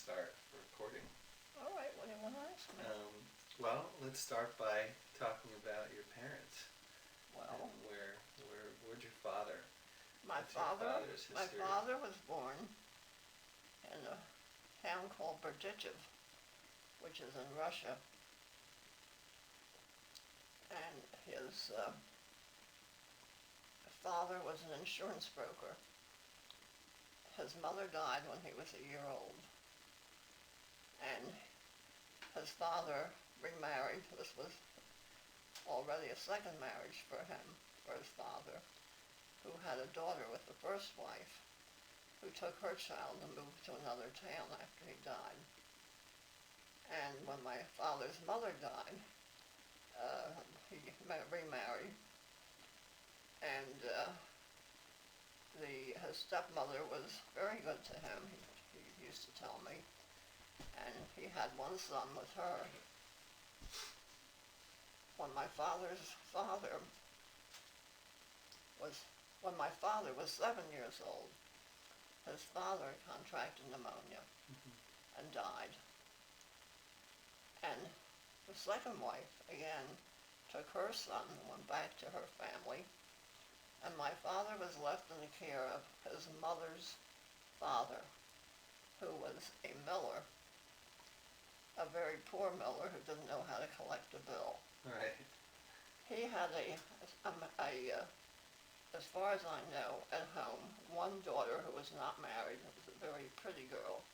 start recording. All right, what do you want to ask me? Well, let's start by talking about your parents. Well, And where'd your father? my What's your father's history? father was born in a town called Berdichev, which is in Russia, and his father was an insurance broker. His mother died when he was a year old, and his father remarried. This was already a second marriage for him, for his father, who had a daughter with the first wife, who took her child and moved to another town after he died. And when my father's mother died, he remarried, and his stepmother was very good to him, he used to tell me, and he had one son with her. When my father was 7 years old, his father contracted pneumonia and died. And the second wife, again, took her son and went back to her family, and my father was left in the care of his mother's father, who was a miller, a very poor miller who didn't know how to collect a bill. Right. He had as far as I know, at home, one daughter who was not married. It was a very pretty girl.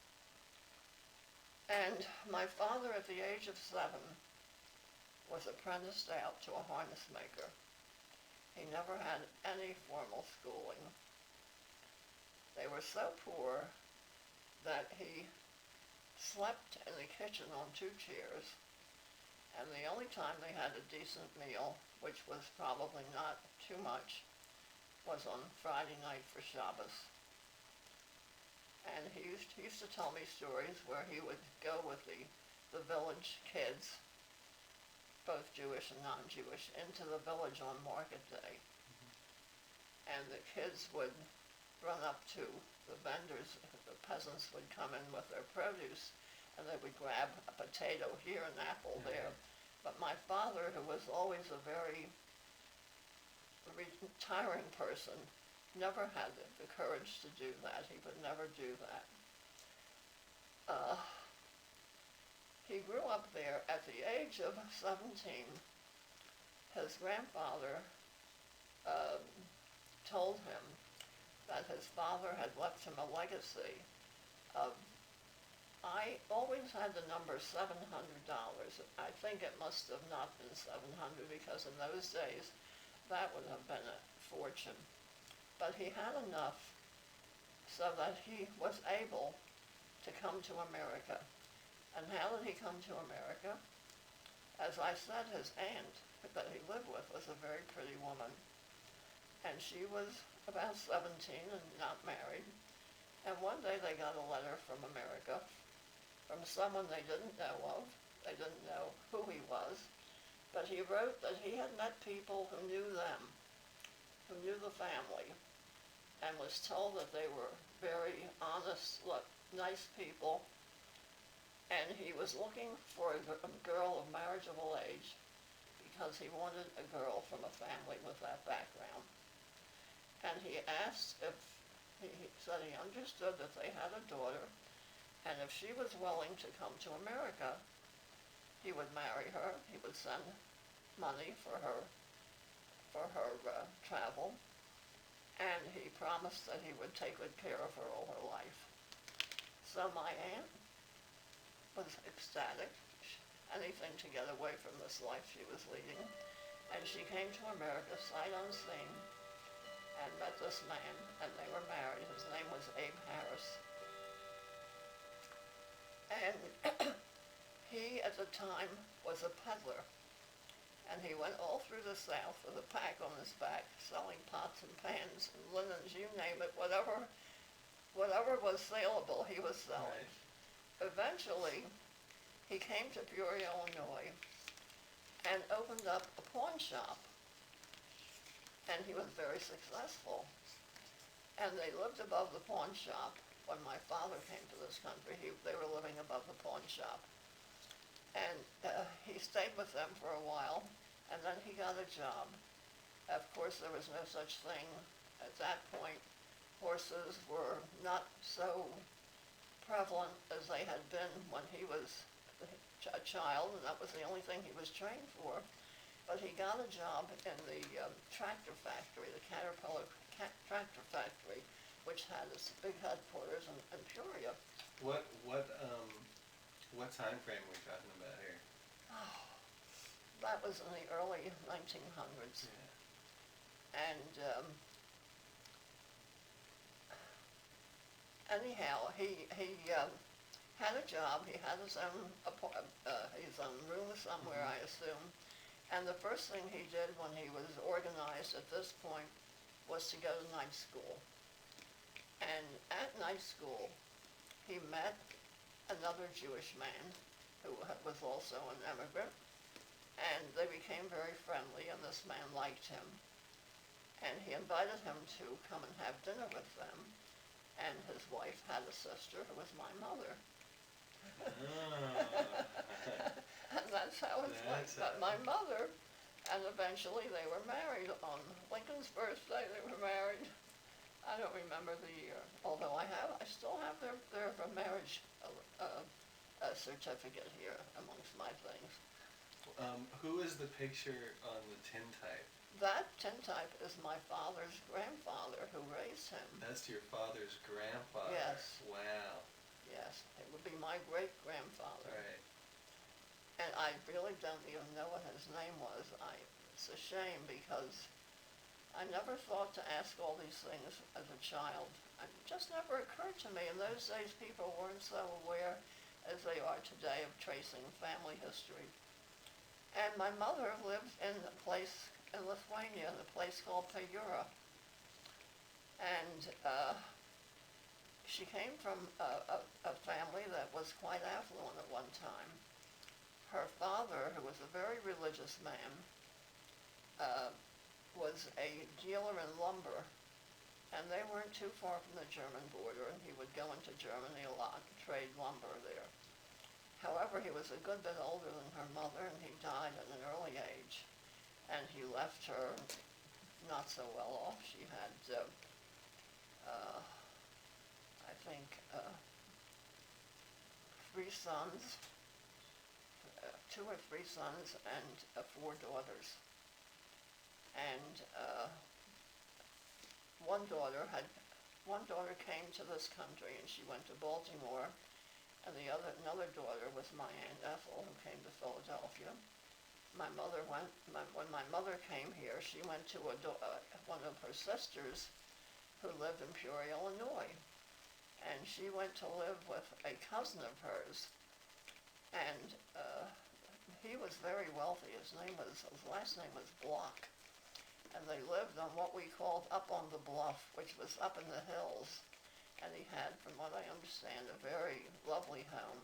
And my father, at the age of 7, was apprenticed out to a harness maker. He never had any formal schooling. They were so poor that he slept in the kitchen on 2 chairs, and the only time they had a decent meal, which was probably not too much, was on Friday night for Shabbos. And he used to tell me stories where he would go with the village kids, both Jewish and non-Jewish, into the village on market day. And the kids would run up to the vendors. The peasants would come in with their produce, and they would grab a potato here, an apple there. But my father, who was always a very retiring person, never had the courage to do that. He would never do that. He grew up there. At the age of 17, his grandfather told him that his father had left him a legacy of, I always had the number $700. I think it must have not been 700, because in those days that would have been a fortune. But he had enough so that he was able to come to America. And how did he come to America? As I said, his aunt that he lived with was a very pretty woman. And she was about 17 and not married. And one day they got a letter from America from someone they didn't know of. They didn't know who he was. But he wrote that he had met people who knew them, who knew the family, and was told that they were very honest, nice people. And he was looking for a girl of marriageable age, because he wanted a girl from a family with that background. And he asked he said he understood that they had a daughter, and if she was willing to come to America, he would marry her. He would send money for her travel, and he promised that he would take good care of her all her life. So my aunt was ecstatic, anything to get away from this life she was leading, and she came to America sight unseen and met this man, and they were married. His name was Abe Harris. And he, at the time, was a peddler, and he went all through the South with a pack on his back, selling pots and pans and linens, you name it, whatever was saleable, he was selling. Right. Eventually, he came to Peoria, Illinois, and opened up a pawn shop, and he was very successful. And they lived above the pawn shop, when my father came to this country, they were living above the pawn shop. And he stayed with them for a while, and then he got a job. Of course, there was no such thing at that point. Horses were not so prevalent as they had been when he was a child, and that was the only thing he was trained for. But he got a job in the tractor factory, the Caterpillar tractor factory, which had its big headquarters in Peoria. What time frame are we talking about here? Oh, that was in the early 1900s. Yeah. And anyhow, he had a job. He had his own room somewhere, I assume. And the first thing he did when he was organized at this point was to go to night school. And at night school, he met another Jewish man who was also an immigrant, and they became very friendly, and this man liked him. And he invited him to come and have dinner with them, and his wife had a sister who was my mother. And that's how it went. But my mother, and eventually they were married. On Lincoln's birthday, they were married. I don't remember the year, although I still have their marriage certificate here amongst my things. Who is the picture on the tintype? That tintype is my father's grandfather who raised him. That's your father's grandfather? Yes. Wow. Yes, it would be my great-grandfather. Right. And I really don't even know what his name was. It's a shame because I never thought to ask all these things as a child. It just never occurred to me. In those days, people weren't so aware as they are today of tracing family history. And my mother lived in a place in Lithuania, in a place called Barbieri. And she came from a family that was quite affluent at one time. Her father, who was a very religious man, was a dealer in lumber, and they weren't too far from the German border, and he would go into Germany a lot and trade lumber there. However, he was a good bit older than her mother, and he died at an early age, and he left her not so well off. She had, I think, 3 sons, 2 or 3 sons, and 4 daughters. And one daughter came to this country, and she went to Baltimore, and another daughter was my Aunt Ethel, who came to Philadelphia. When my mother came here, she went to one of her sisters who lived in Peoria, Illinois, and she went to live with a cousin of hers, and he was very wealthy. His last name was Block, and they lived on what we called up on the bluff, which was up in the hills. And he had, from what I understand, a very lovely home.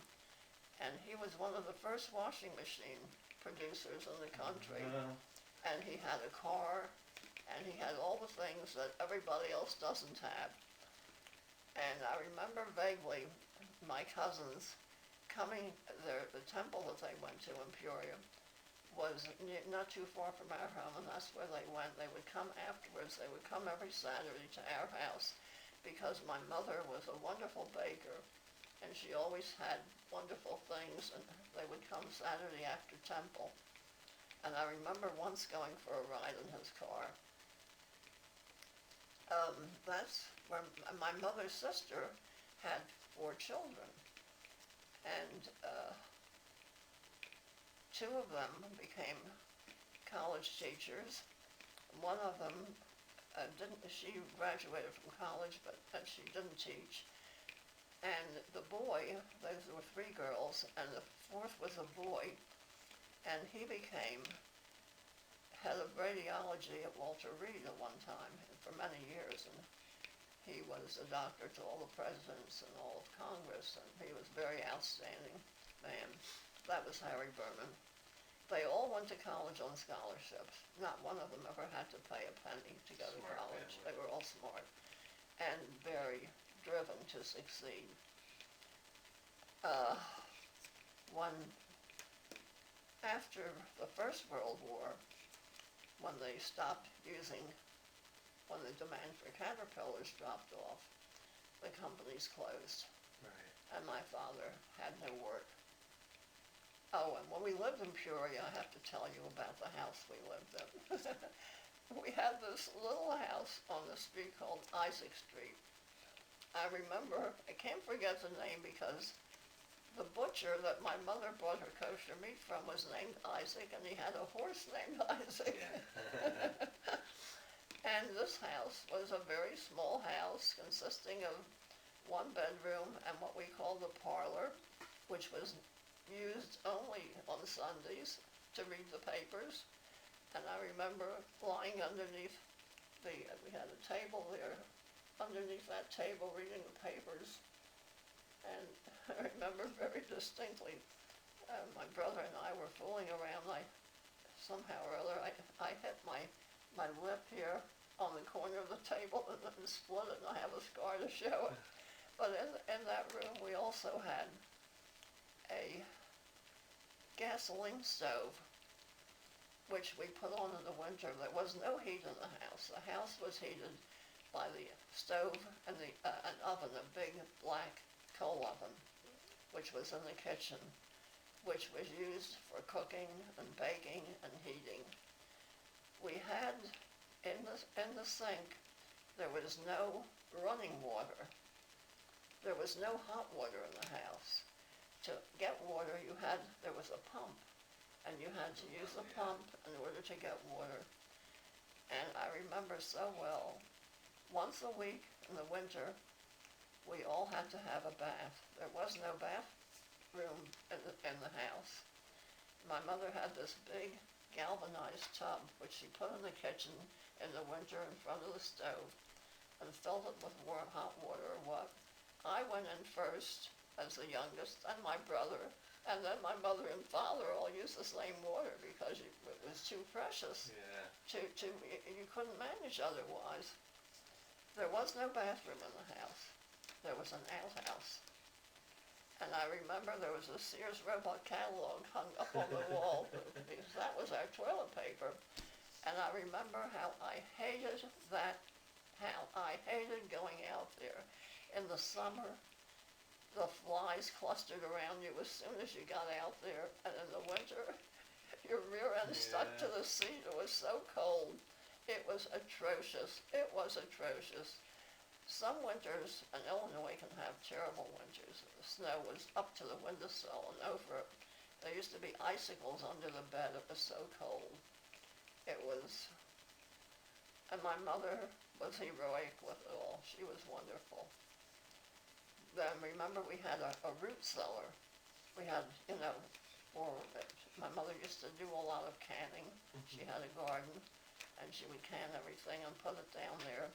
And he was one of the first washing machine producers in the country. And he had a car, and he had all the things that everybody else doesn't have. And I remember vaguely my cousins coming there. The temple that they went to in Peoria was not too far from our home, and that's where they went. They would come afterwards. They would come every Saturday to our house, because my mother was a wonderful baker, and she always had wonderful things, and they would come Saturday after temple. And I remember once going for a ride in his car. That's where my mother's sister had 4 children, and 2 of them became college teachers. One of them she graduated from college, but she didn't teach. And the boy, those were 3 girls, and the 4th was a boy, and he became head of radiology at Walter Reed at one time for many years, and he was a doctor to all the presidents and all of Congress, and he was a very outstanding man. That was Harry Berman. They all went to college on scholarships. Not one of them ever had to pay a penny to go to college. They were all smart and very, driven to succeed. Uh, when, after the First World War, when they stopped using, when the demand for caterpillars dropped off, the companies closed, Right. and my father had no work. Oh, and when we lived in Peoria, I have to tell you about the house we lived in. We had this little house on the street called Isaac Street. I remember, I can't forget the name because the butcher that my mother bought her kosher meat from was named Isaac, and he had a horse named Isaac. Yeah. And this house was a very small house consisting of one bedroom and what we call the parlor, which was used only on Sundays to read the papers. And I remember lying underneath we had a table there, underneath that table reading the papers. And I remember very distinctly, my brother and I were fooling around. Somehow or other, I hit my lip here on the corner of the table and then split it, and I have a scar to show it. But in that room, we also had a gasoline stove, which we put on in the winter. There was no heat in the house. The house was heated by the stove and an oven, a big black coal oven, which was in the kitchen, which was used for cooking and baking and heating. We had in the sink, there was no running water. There was no hot water in the house. To get water, there was a pump, and you had to use the pump in order to get water. And I remember so well, once a week in the winter, we all had to have a bath. There was no bathroom in the house. My mother had this big galvanized tub, which she put in the kitchen in the winter in front of the stove, and filled it with warm hot water or what. I went in first as the youngest, and my brother, and then my mother and father all used the same water because it was too precious. Yeah. You couldn't manage otherwise. There was no bathroom in the house. There was an outhouse. And I remember there was a Sears Roebuck catalog hung up on the wall because that was our toilet paper. And I remember how I hated going out there. In the summer, the flies clustered around you as soon as you got out there. And in the winter, your rear end stuck to the seat. It was so cold. It was atrocious. It was atrocious. Some winters in Illinois can have terrible winters. The snow was up to the windowsill and over it. There used to be icicles under the bed. It was so cold. It was, and my mother was heroic with it all. She was wonderful. Then remember we had a root cellar. We had, my mother used to do a lot of canning. She had a garden, and she would can everything and put it down there.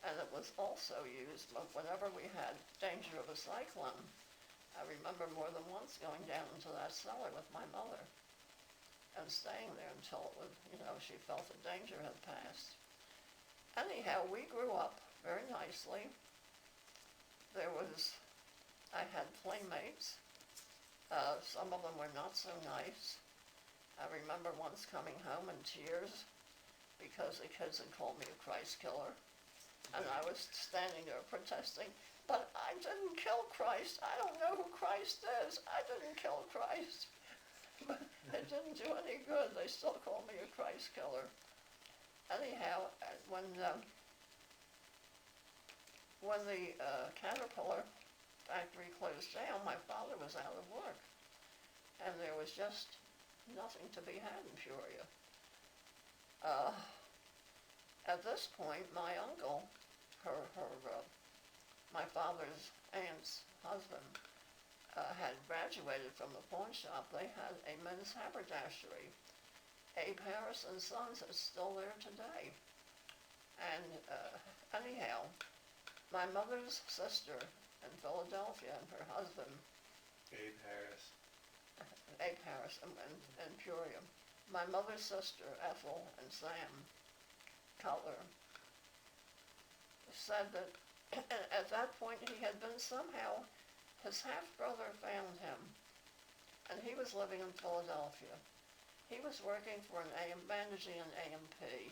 And it was also used whenever we had danger of a cyclone. I remember more than once going down into that cellar with my mother and staying there until it was, she felt the danger had passed. Anyhow, we grew up very nicely. I had playmates. Some of them were not so nice. I remember once coming home in tears because the kids had called me a Christ killer. And I was standing there protesting, but I didn't kill Christ. I don't know who Christ is. I didn't kill Christ. But it didn't do any good. They still called me a Christ killer. Anyhow, when the Caterpillar factory closed down, my father was out of work. And there was just nothing to be had in Peoria. At this point, my uncle, my father's aunt's husband, had graduated from the pawn shop. They had a men's haberdashery. Abe Harris and Sons is still there today. And anyhow, my mother's sister in Philadelphia and her husband, Abe Harris in Peoria. My mother's sister, Ethel and Sam Cutler, said that And at that point, he had been somehow, his half-brother found him, and he was living in Philadelphia. He was working for managing an A&P.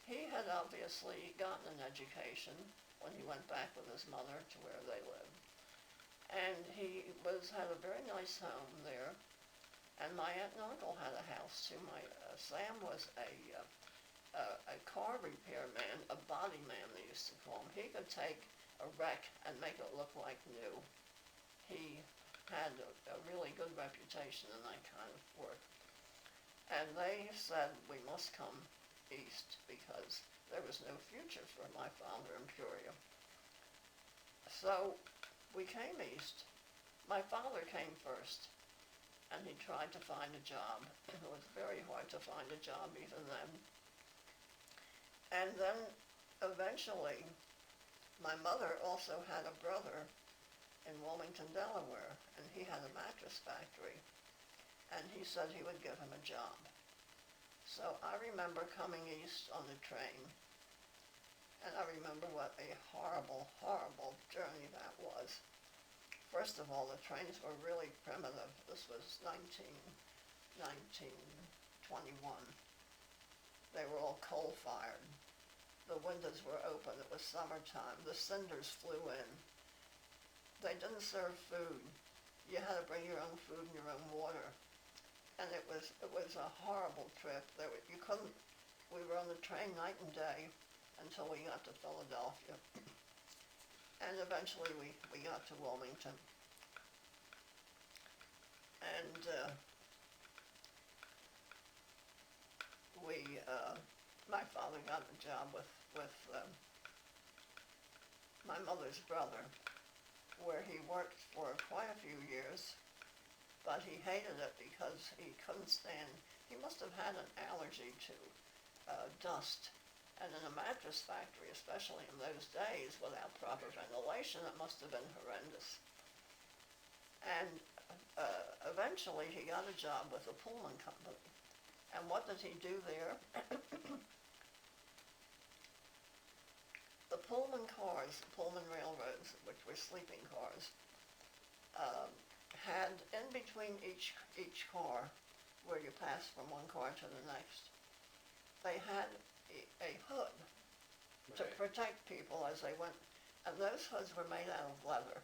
He had obviously gotten an education when he went back with his mother to where they lived. And he had a very nice home there. And my aunt and uncle had a house too. Sam was a car repairman, a body man they used to call him. He could take a wreck and make it look like new. He had a really good reputation in that kind of work. And they said we must come east because there was no future for my father in Peoria. So we came east. My father came first, and he tried to find a job. It was very hard to find a job even then. And then eventually, my mother also had a brother in Wilmington, Delaware, and he had a mattress factory. And he said he would give him a job. So I remember coming east on the train, and I remember what a horrible, horrible journey that was. First of all, the trains were really primitive. This was 1921. They were all coal-fired. The windows were open. It was summertime. The cinders flew in. They didn't serve food. You had to bring your own food and your own water. And it was a horrible trip. We were on the train night and day until we got to Philadelphia. And eventually we got to Wilmington. And my father got a job with my mother's brother, where he worked for quite a few years, but he hated it because he couldn't stand, he must have had an allergy to dust. And in a mattress factory, especially in those days, without proper ventilation, it must have been horrendous. And eventually he got a job with a Pullman company. And what did he do there? The Pullman cars, the Pullman railroads, which were sleeping cars, had in between each car, where you pass from one car to the next, they had a hood to protect people as they went, and those hoods were made out of leather.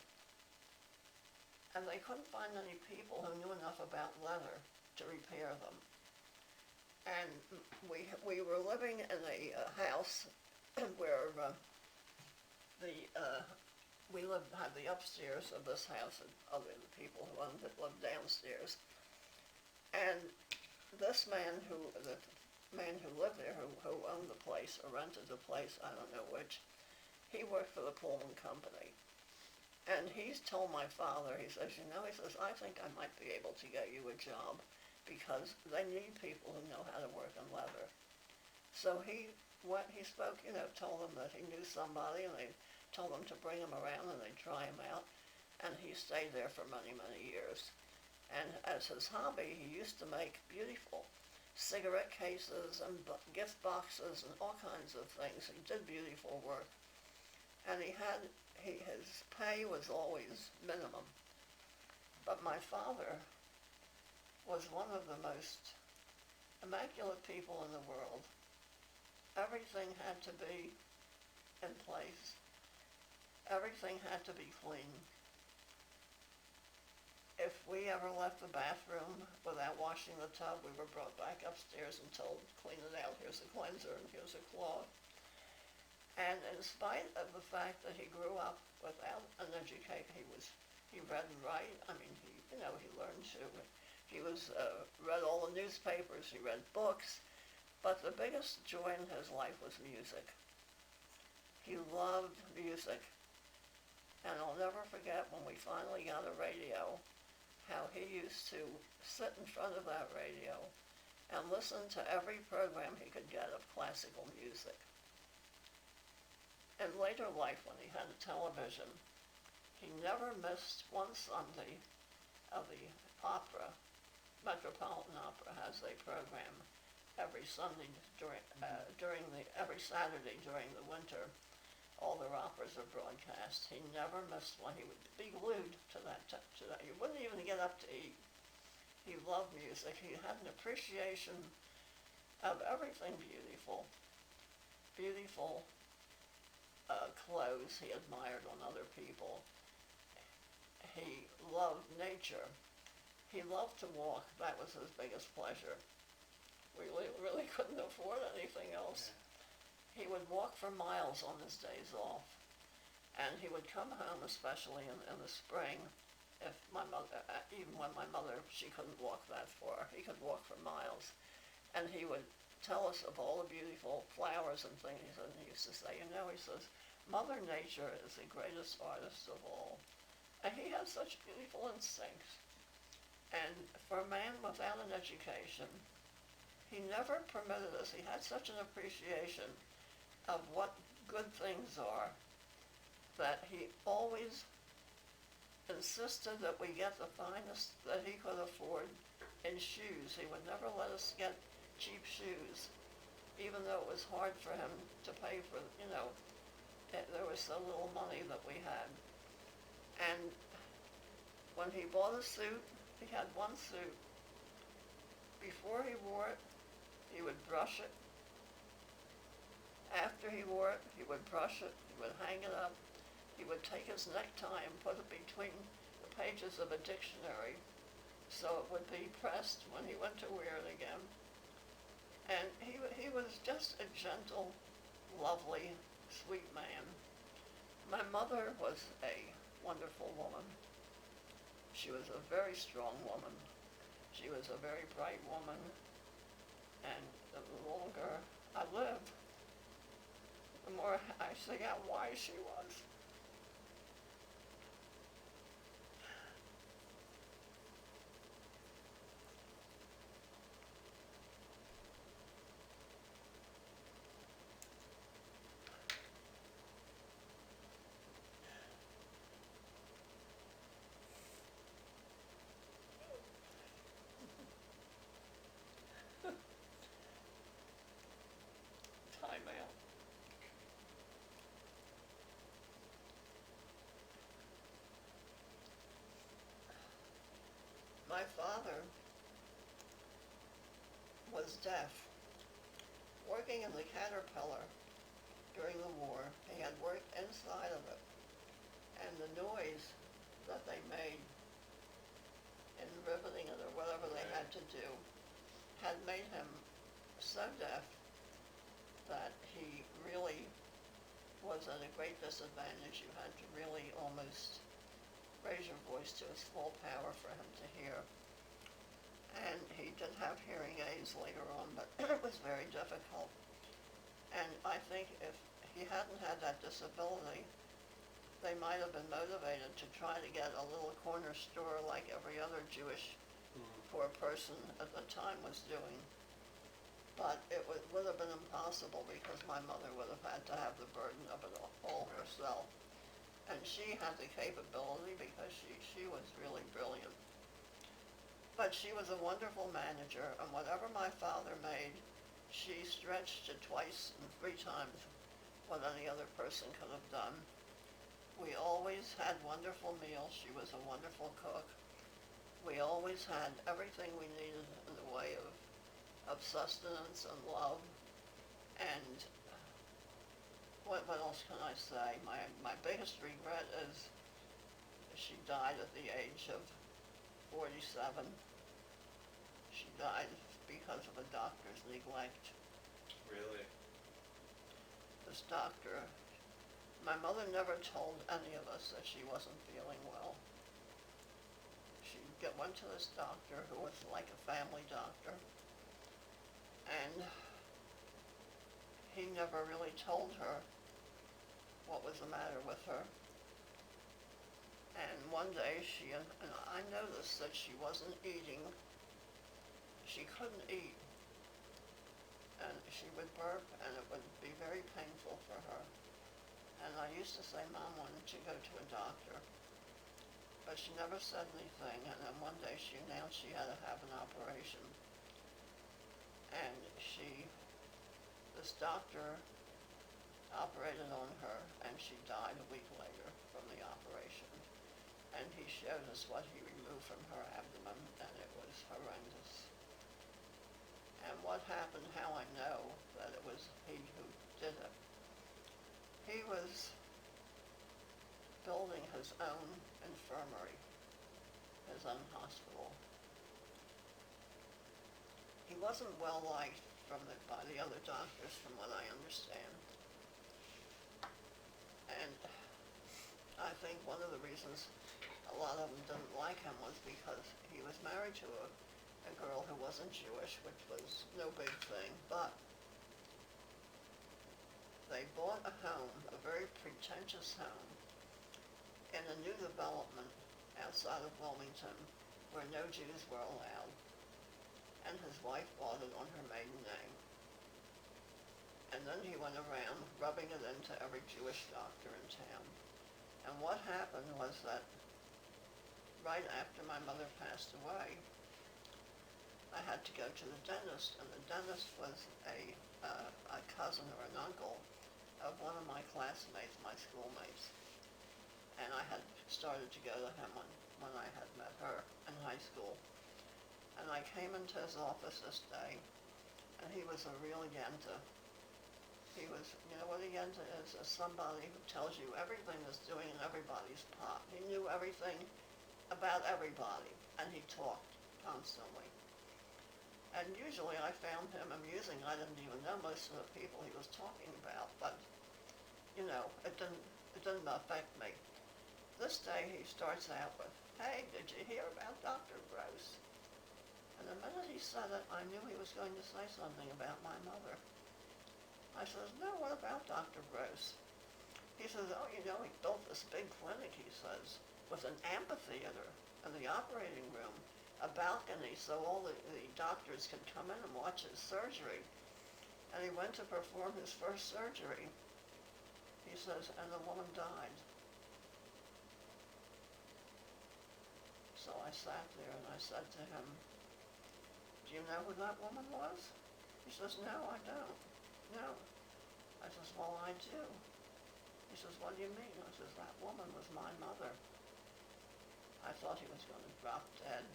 And they couldn't find any people who knew enough about leather to repair them. And we were living in a house where we had the upstairs of this house, and other people who owned it lived downstairs. And this man the man who lived there, who owned the place or rented the place, I don't know which, he worked for the Pullman company. And he's told my father, he says, he says, I think I might be able to get you a job because they need people who know how to work in leather. So he spoke, told them that he knew somebody, and they told him to bring him around and they'd try him out. And he stayed there for many, many years. And as his hobby, he used to make beautiful cigarette cases and gift boxes and all kinds of things. He did beautiful work. And his pay was always minimum. But my father was one of the most immaculate people in the world. Everything had to be in place. Everything had to be clean. If we ever left the bathroom without washing the tub, we were brought back upstairs and told, clean it out, here's a cleanser and here's a cloth. And in spite of the fact that he grew up without an education, he read and write, he learned to, read all the newspapers, he read books, but the biggest joy in his life was music. He loved music. And I'll never forget when we finally got a radio, how he used to sit in front of that radio and listen to every program he could get of classical music. In later life, when he had a television, he never missed one Sunday of the opera. Metropolitan Opera has a program every Sunday every Saturday during the winter all their operas are broadcast. He never missed one. He would be glued to that. You wouldn't even get up to eat. He loved music. He had an appreciation of everything beautiful. Beautiful clothes he admired on other people. He loved nature. He loved to walk. That was his biggest pleasure. We really couldn't afford anything else. He would walk for miles on his days off. And he would come home, especially in the spring, if my mother, even when my mother, she couldn't walk that far. He could walk for miles. And he would tell us of all the beautiful flowers and things. And he used to say, he says, Mother Nature is the greatest artist of all. And he had such beautiful instincts. And for a man without an education, he never permitted us. He had such an appreciation of what good things are that he always insisted that we get the finest that he could afford in shoes. He would never let us get cheap shoes, even though it was hard for him to pay for, there was so little money that we had. And when he bought a suit, he had one suit. Before he wore it, he would brush it. After he wore it, he would brush it, he would hang it up, he would take his necktie and put it between the pages of a dictionary so it would be pressed when he went to wear it again. And he was just a gentle, lovely, sweet man. My mother was a wonderful woman. She was a very strong woman. She was a very bright woman. And the longer I lived, the more I see how wise she was. Time out. My father was deaf. Working in the Caterpillar during the war, he had worked inside of it, and the noise that they made in riveting it or whatever they had to do had made him so deaf that he really was at a great disadvantage. You had to really almost raise your voice to its full power for him to hear. And he did have hearing aids later on, but it was very difficult. And I think if he hadn't had that disability, they might have been motivated to try to get a little corner store like every other Jewish poor person at the time was doing. But it would have been impossible because my mother would have had to have the burden of it all herself. And she had the capability because she was really brilliant. But she was a wonderful manager, and whatever my father made, she stretched to twice and three times what any other person could have done. We always had wonderful meals. She was a wonderful cook. We always had everything we needed in the way of sustenance and love. And what else can I say? My biggest regret is she died at the age of 47. She died because of a doctor's neglect. Really? This doctor, my mother never told any of us that she wasn't feeling well. She went to this doctor who was like a family doctor, and he never really told her what was the matter with her. And one day and I noticed that she wasn't eating. She couldn't eat. And she would burp, and it would be very painful for her. And I used to say, Mom, why don't you go to a doctor? But she never said anything, and then one day she announced she had to have an operation. And this doctor operated on her, and she died a week later from the operation. And he showed us what he removed from her abdomen, and it was horrendous. And what happened, how I know that it was he who did it. He was building his own infirmary, his own hospital. He wasn't well liked by the other doctors, from what I understand. And I think one of the reasons a lot of them didn't like him was because he was married to a girl who wasn't Jewish, which was no big thing, but they bought a home, a very pretentious home, in a new development outside of Wilmington where no Jews were allowed, and his wife bought it on her maiden name. And then he went around rubbing it into every Jewish doctor in town. And what happened was that right after my mother passed away, I had to go to the dentist, and the dentist was a cousin or an uncle of one of my classmates, my schoolmates. And I had started to go to him when I had met her in high school. And I came into his office this day, and he was a real yenta. He was, you know what a yenta is? Is somebody who tells you everything that's doing in everybody's pot. He knew everything about everybody, and he talked constantly. And usually I found him amusing. I didn't even know most of the people he was talking about, but, you know, it didn't affect me. This day he starts out with, "Hey, did you hear about Dr. Gross?" And the minute he said it, I knew he was going to say something about my mother. I says, "No, what about Dr. Gross?" He says, "Oh, you know, he built this big clinic," he says, "with an amphitheater in the operating room, a balcony so all the doctors could come in and watch his surgery. And he went to perform his first surgery," he says, "and the woman died." So I sat there and I said to him, "Do you know who that woman was?" He says, "No, I don't. No." I says, "Well, I do." He says, "What do you mean?" I says, "That woman was my mother." I thought he was going to drop dead.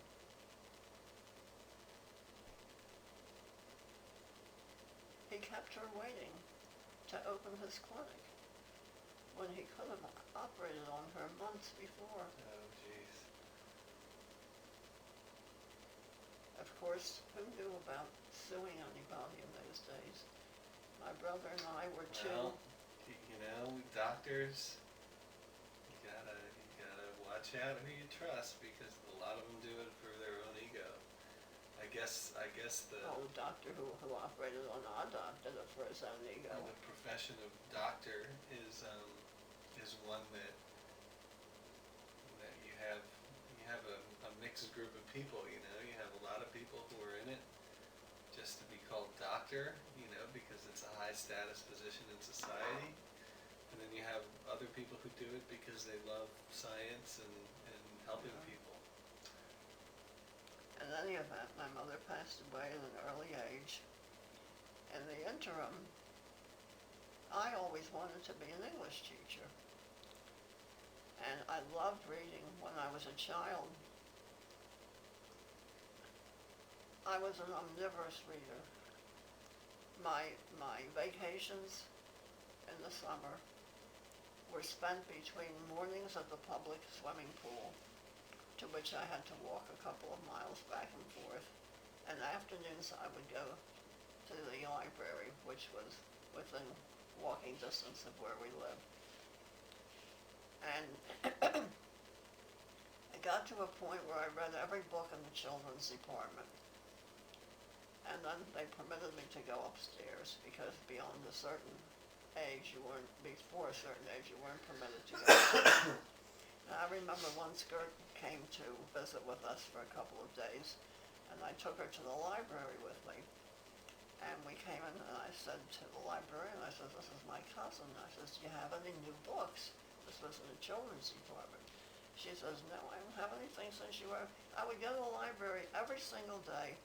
He kept her waiting to open his clinic when he could have operated on her months before. Oh, jeez. Of course, who knew about suing anybody in those days? My brother and I were Well, you know, doctors, you gotta watch out who you trust, because a lot of them do it for their own ego. I guess the doctor who operated on our did it for his own ego. the profession of doctor is one that you have a mixed group of people. You know, you have a lot of people who are in it just to be called doctor, you know, because it's a high status position in society. And then you have other people who do it because they love science and helping people. In any event, my mother passed away at an early age. In the interim, I always wanted to be an English teacher. And I loved reading when I was a child. I was an omnivorous reader. My vacations in the summer were spent between mornings at the public swimming pool, to which I had to walk a couple of miles back and forth, and afternoons I would go to the library, which was within walking distance of where we lived. And it got to a point where I read every book in the children's department. And then they permitted me to go upstairs, because beyond a certain age, before a certain age, you weren't permitted to go upstairs. And I remember one skirt came to visit with us for a couple of days, and I took her to the library with me. And we came in, and I said to the librarian, I said, "This is my cousin." I says, "Do you have any new books?" This was in the children's department. She says, "No, I don't have anything since you were..." I would go to the library every single day.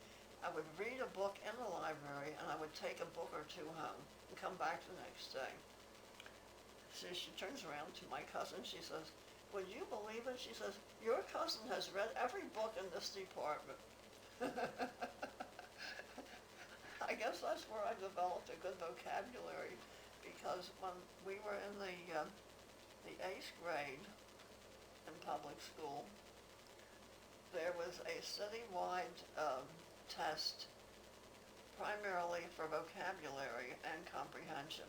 I would read a book in the library, and I would take a book or two home and come back the next day. she turns around to my cousin, she says, would you believe it? She says, your cousin has read every book in this department. I guess that's where I developed a good vocabulary, because when we were in the 8th grade in public school, there was a citywide test primarily for vocabulary and comprehension.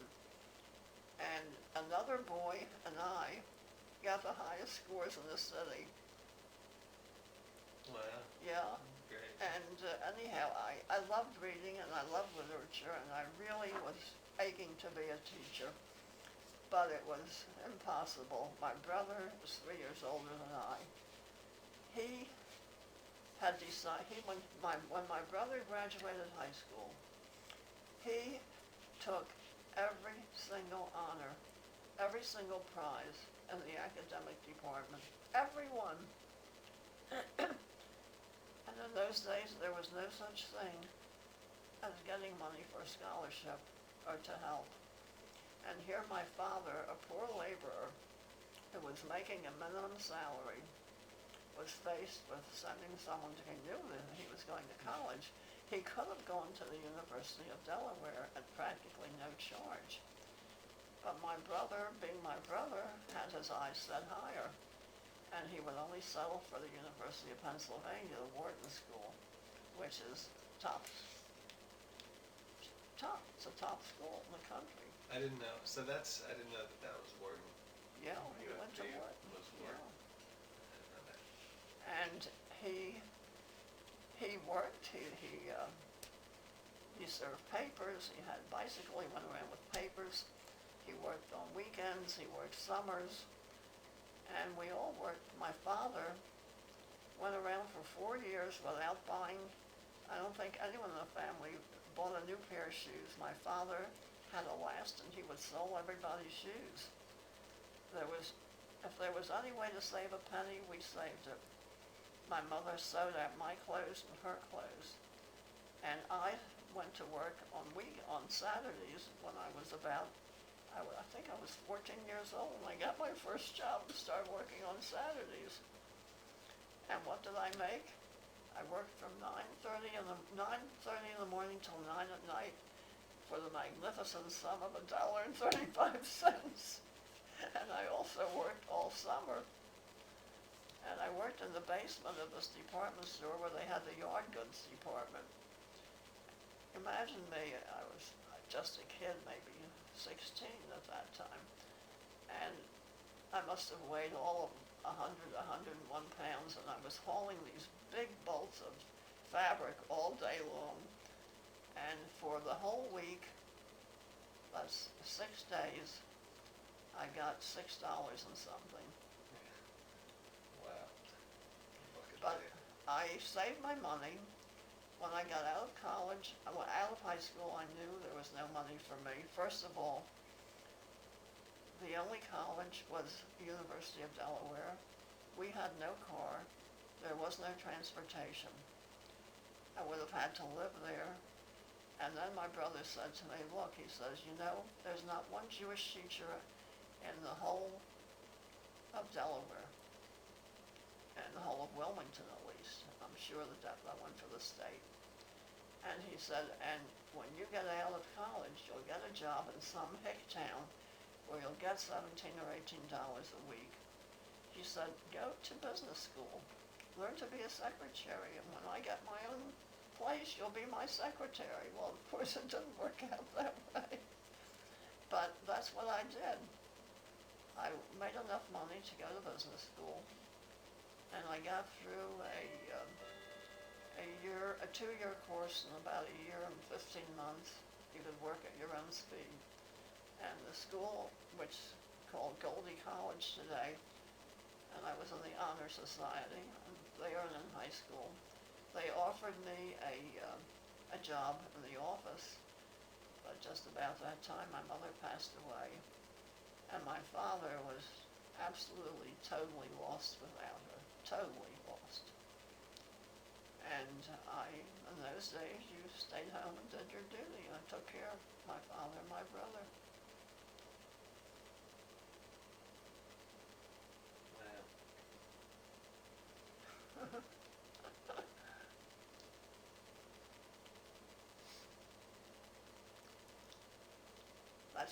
And another boy and I got the highest scores in the city. Wow. Yeah. Great. And anyhow, I loved reading and I loved literature, and I really was aching to be a teacher. But it was impossible. My brother was 3 years older than I. He had decided, when my brother graduated high school, he took every single honor, every single prize in the academic department. Every one. And in those days, there was no such thing as getting money for a scholarship or to help. And here my father, a poor laborer who was making a minimum salary, was faced with sending someone to, he knew that he was going to college. He could have gone to the University of Delaware at practically no charge. But my brother, being my brother, had his eyes set higher. And he would only settle for the University of Pennsylvania, the Wharton School, which is top. It's a top school in the country. I didn't know. So I didn't know that was Wharton. Yeah, he Good went for to you. Wharton. Was Yeah. Wharton. I didn't know that. And he worked, he served papers, he had a bicycle, he went around with papers, he worked on weekends, he worked summers, and we all worked. My father went around for 4 years without buying, I don't think anyone in the family bought a new pair of shoes. My father had a last and he would sell everybody's shoes. If there was any way to save a penny, we saved it. My mother sewed out my clothes and her clothes. And I went to work on Saturdays when I was about, I think I was 14 years old when I got my first job and started working on Saturdays. And what did I make? I worked from 9:30 in the morning till 9 at night for the magnificent sum of $1.35. And I also worked all summer. And I worked in the basement of this department store where they had the yard goods department. Imagine me, I was just a kid, maybe 16 at that time. And I must have weighed all of 101 pounds, and I was hauling these big bolts of fabric all day long. And for the whole week, that's 6 days, I got $6 and something. Wow. Look at But that. I saved my money. When I got out of college, out of high school, I knew there was no money for me. First of all, the only college was the University of Delaware. We had no car. There was no transportation. I would have had to live there. And then my brother said to me, look, he says, you know, there's not one Jewish teacher in the whole of Delaware, and the whole of Wilmington at least. I'm sure that went for the state. And he said, and when you get out of college, you'll get a job in some hick town where you'll get $17 or $18 a week. He said, go to business school, learn to be a secretary, and when I get my own place, you'll be my secretary. Well, of course, it didn't work out that way. But that's what I did. I made enough money to go to business school, and I got through a 2-year course in about a year and 15 months. You could work at your own speed. And the school, which is called Goldie College today, and I was in the Honor Society, and there and in high school, they offered me a job in the office, but just about that time my mother passed away, and my father was absolutely, totally lost without her, totally lost. And in those days, you stayed home and did your duty. I took care of my father and my brother.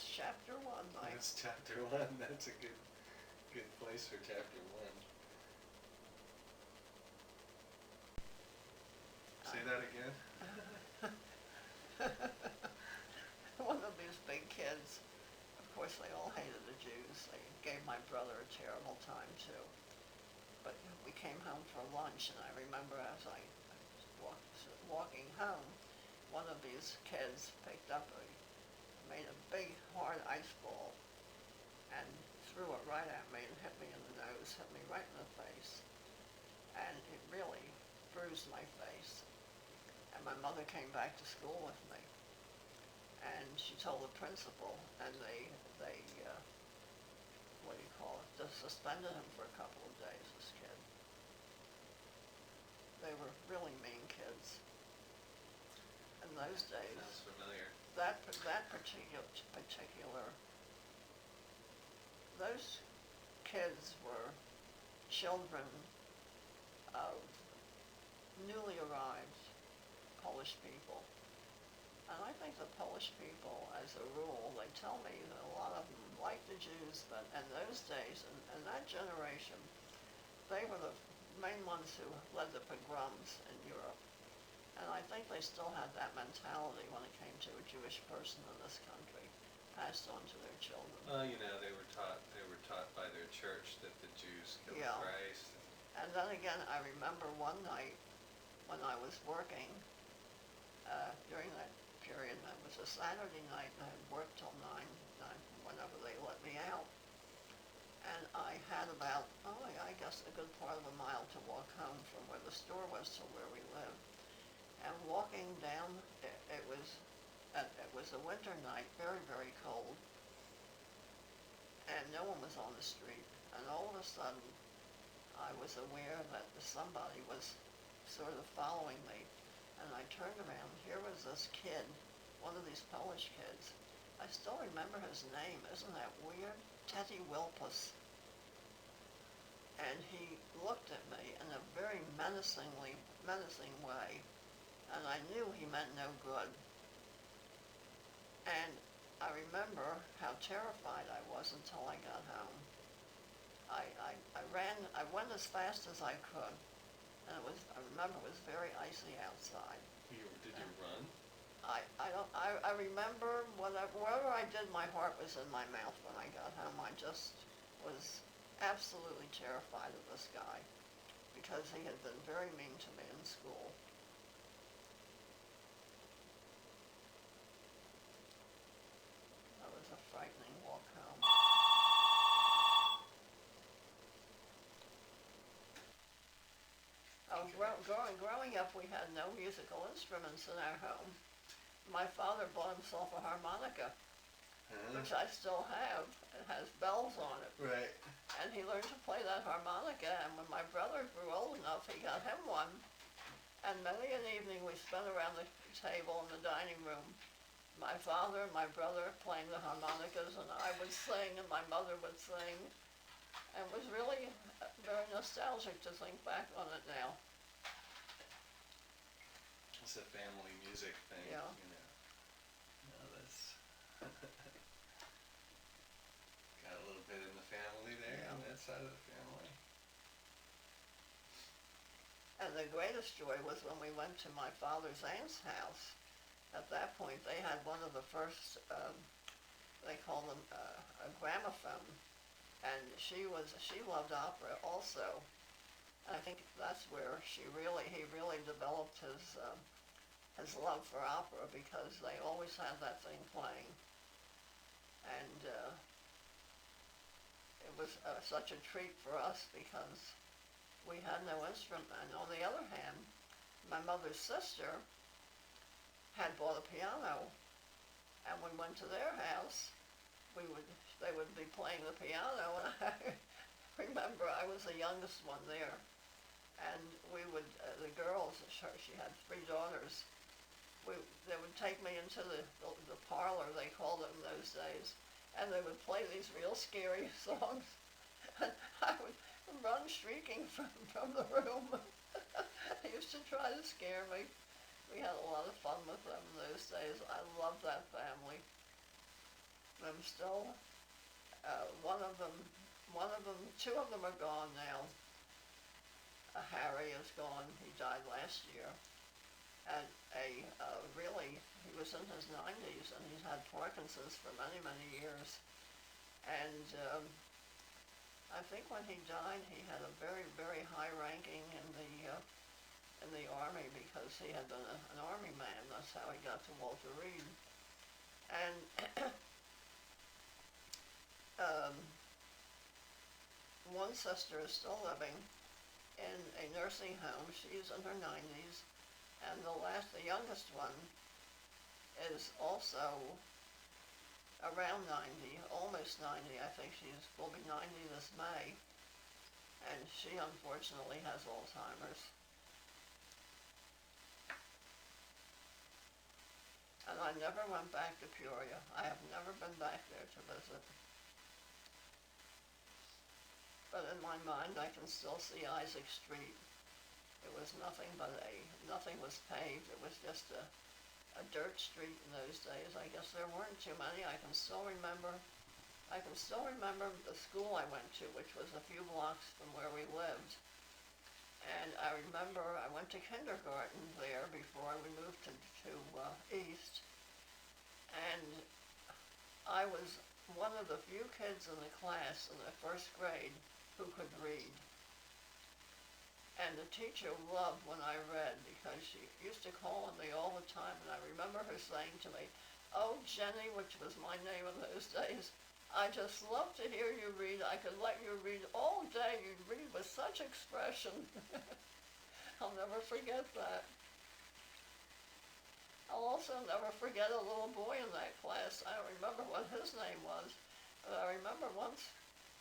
That's chapter one, Mike. That's chapter one. That's a good place for chapter one. Say that again. One of these big kids, of course they all hated the Jews. They gave my brother a terrible time too. But we came home for lunch, and I remember as I was walking home, one of these kids made a big hard ice ball and threw it right at me and hit me in the nose, hit me right in the face. And it really bruised my face. And my mother came back to school with me, and she told the principal, and they what do you call it, just suspended him for a couple of days, this kid. They were really mean kids in those days. Sounds familiar. That particular, those kids were children of newly arrived Polish people. And I think the Polish people, as a rule, they tell me that a lot of them liked the Jews, but in those days, in that generation, they were the main ones who led the pogroms in Europe. And I think they still had that mentality when it came to a Jewish person in this country, passed on to their children. Well, they were taught by their church that the Jews killed Yeah. Christ. And then again, I remember one night when I was working, during that period, and it was a Saturday night, and I had worked till 9, whenever they let me out. And I had about, I guess a good part of a mile to walk home from where the store was to where we lived. And walking down, it was a winter night, very, very cold, and no one was on the street. And all of a sudden, I was aware that somebody was sort of following me. And I turned around, here was this kid, one of these Polish kids. I still remember his name, isn't that weird? Teddy Wilpus. And he looked at me in a very menacing way, and I knew he meant no good. And I remember how terrified I was until I got home. I went as fast as I could. And I remember it was very icy outside. Did you run? I remember whatever I did, my heart was in my mouth when I got home. I just was absolutely terrified of this guy because he had been very mean to me in school. That was a frightening walk home. Growing up, we had no musical instruments in our home. My father bought himself a harmonica, which I still have. It has bells on it. Right. And he learned to play that harmonica, and when my brother grew old enough, he got him one. And many an evening we spent around the table in the dining room, my father and my brother playing the harmonicas, and I would sing and my mother would sing. And it was really very nostalgic to think back on it now. It's a family music thing, Yeah. That's got a little bit in the family there, Yeah. on that side of the family. And the greatest joy was when we went to my father's aunt's house. At that point, they had one of the first, they call them a gramophone, and she loved opera also. And I think that's where he really developed his love for opera, because they always had that thing playing. And it was such a treat for us because we had no instrument. And on the other hand, my mother's sister had bought a piano, and we went to their house, they would be playing the piano, and I remember I was the youngest one there, and the girls, she had 3 daughters, they would take me into the parlor, they called it in those days, and they would play these real scary songs, and I would run shrieking from the room. They used to try to scare me. We had a lot of fun with them in those days. I loved that family. them still. Two of them are gone now. Harry is gone, he died last year. And he was in his 90s and he's had Parkinson's for many, many years. And I think when he died, he had a very, very high ranking in the Army because he had been an Army man. That's how he got to Walter Reed. And one sister is still living in a nursing home. She's in her 90s. And the youngest one is also around 90, almost 90. I think will be 90 this May. And she unfortunately has Alzheimer's. And I never went back to Peoria. I have never been back there to visit. But in my mind, I can still see Isaac Street. It was nothing was paved. It was just a dirt street in those days. I guess there weren't too many. I can still remember the school I went to, which was a few blocks from where we lived. And I remember I went to kindergarten there before we moved to East. And I was one of the few kids in the class in the first grade who could read. And the teacher loved when I read because she used to call on me all the time, and I remember her saying to me, "Oh, Jenny," which was my name in those days, "I just love to hear you read. I could let you read all day. You'd read with such expression." I'll never forget that. I'll also never forget a little boy in that class. I don't remember what his name was, but I remember once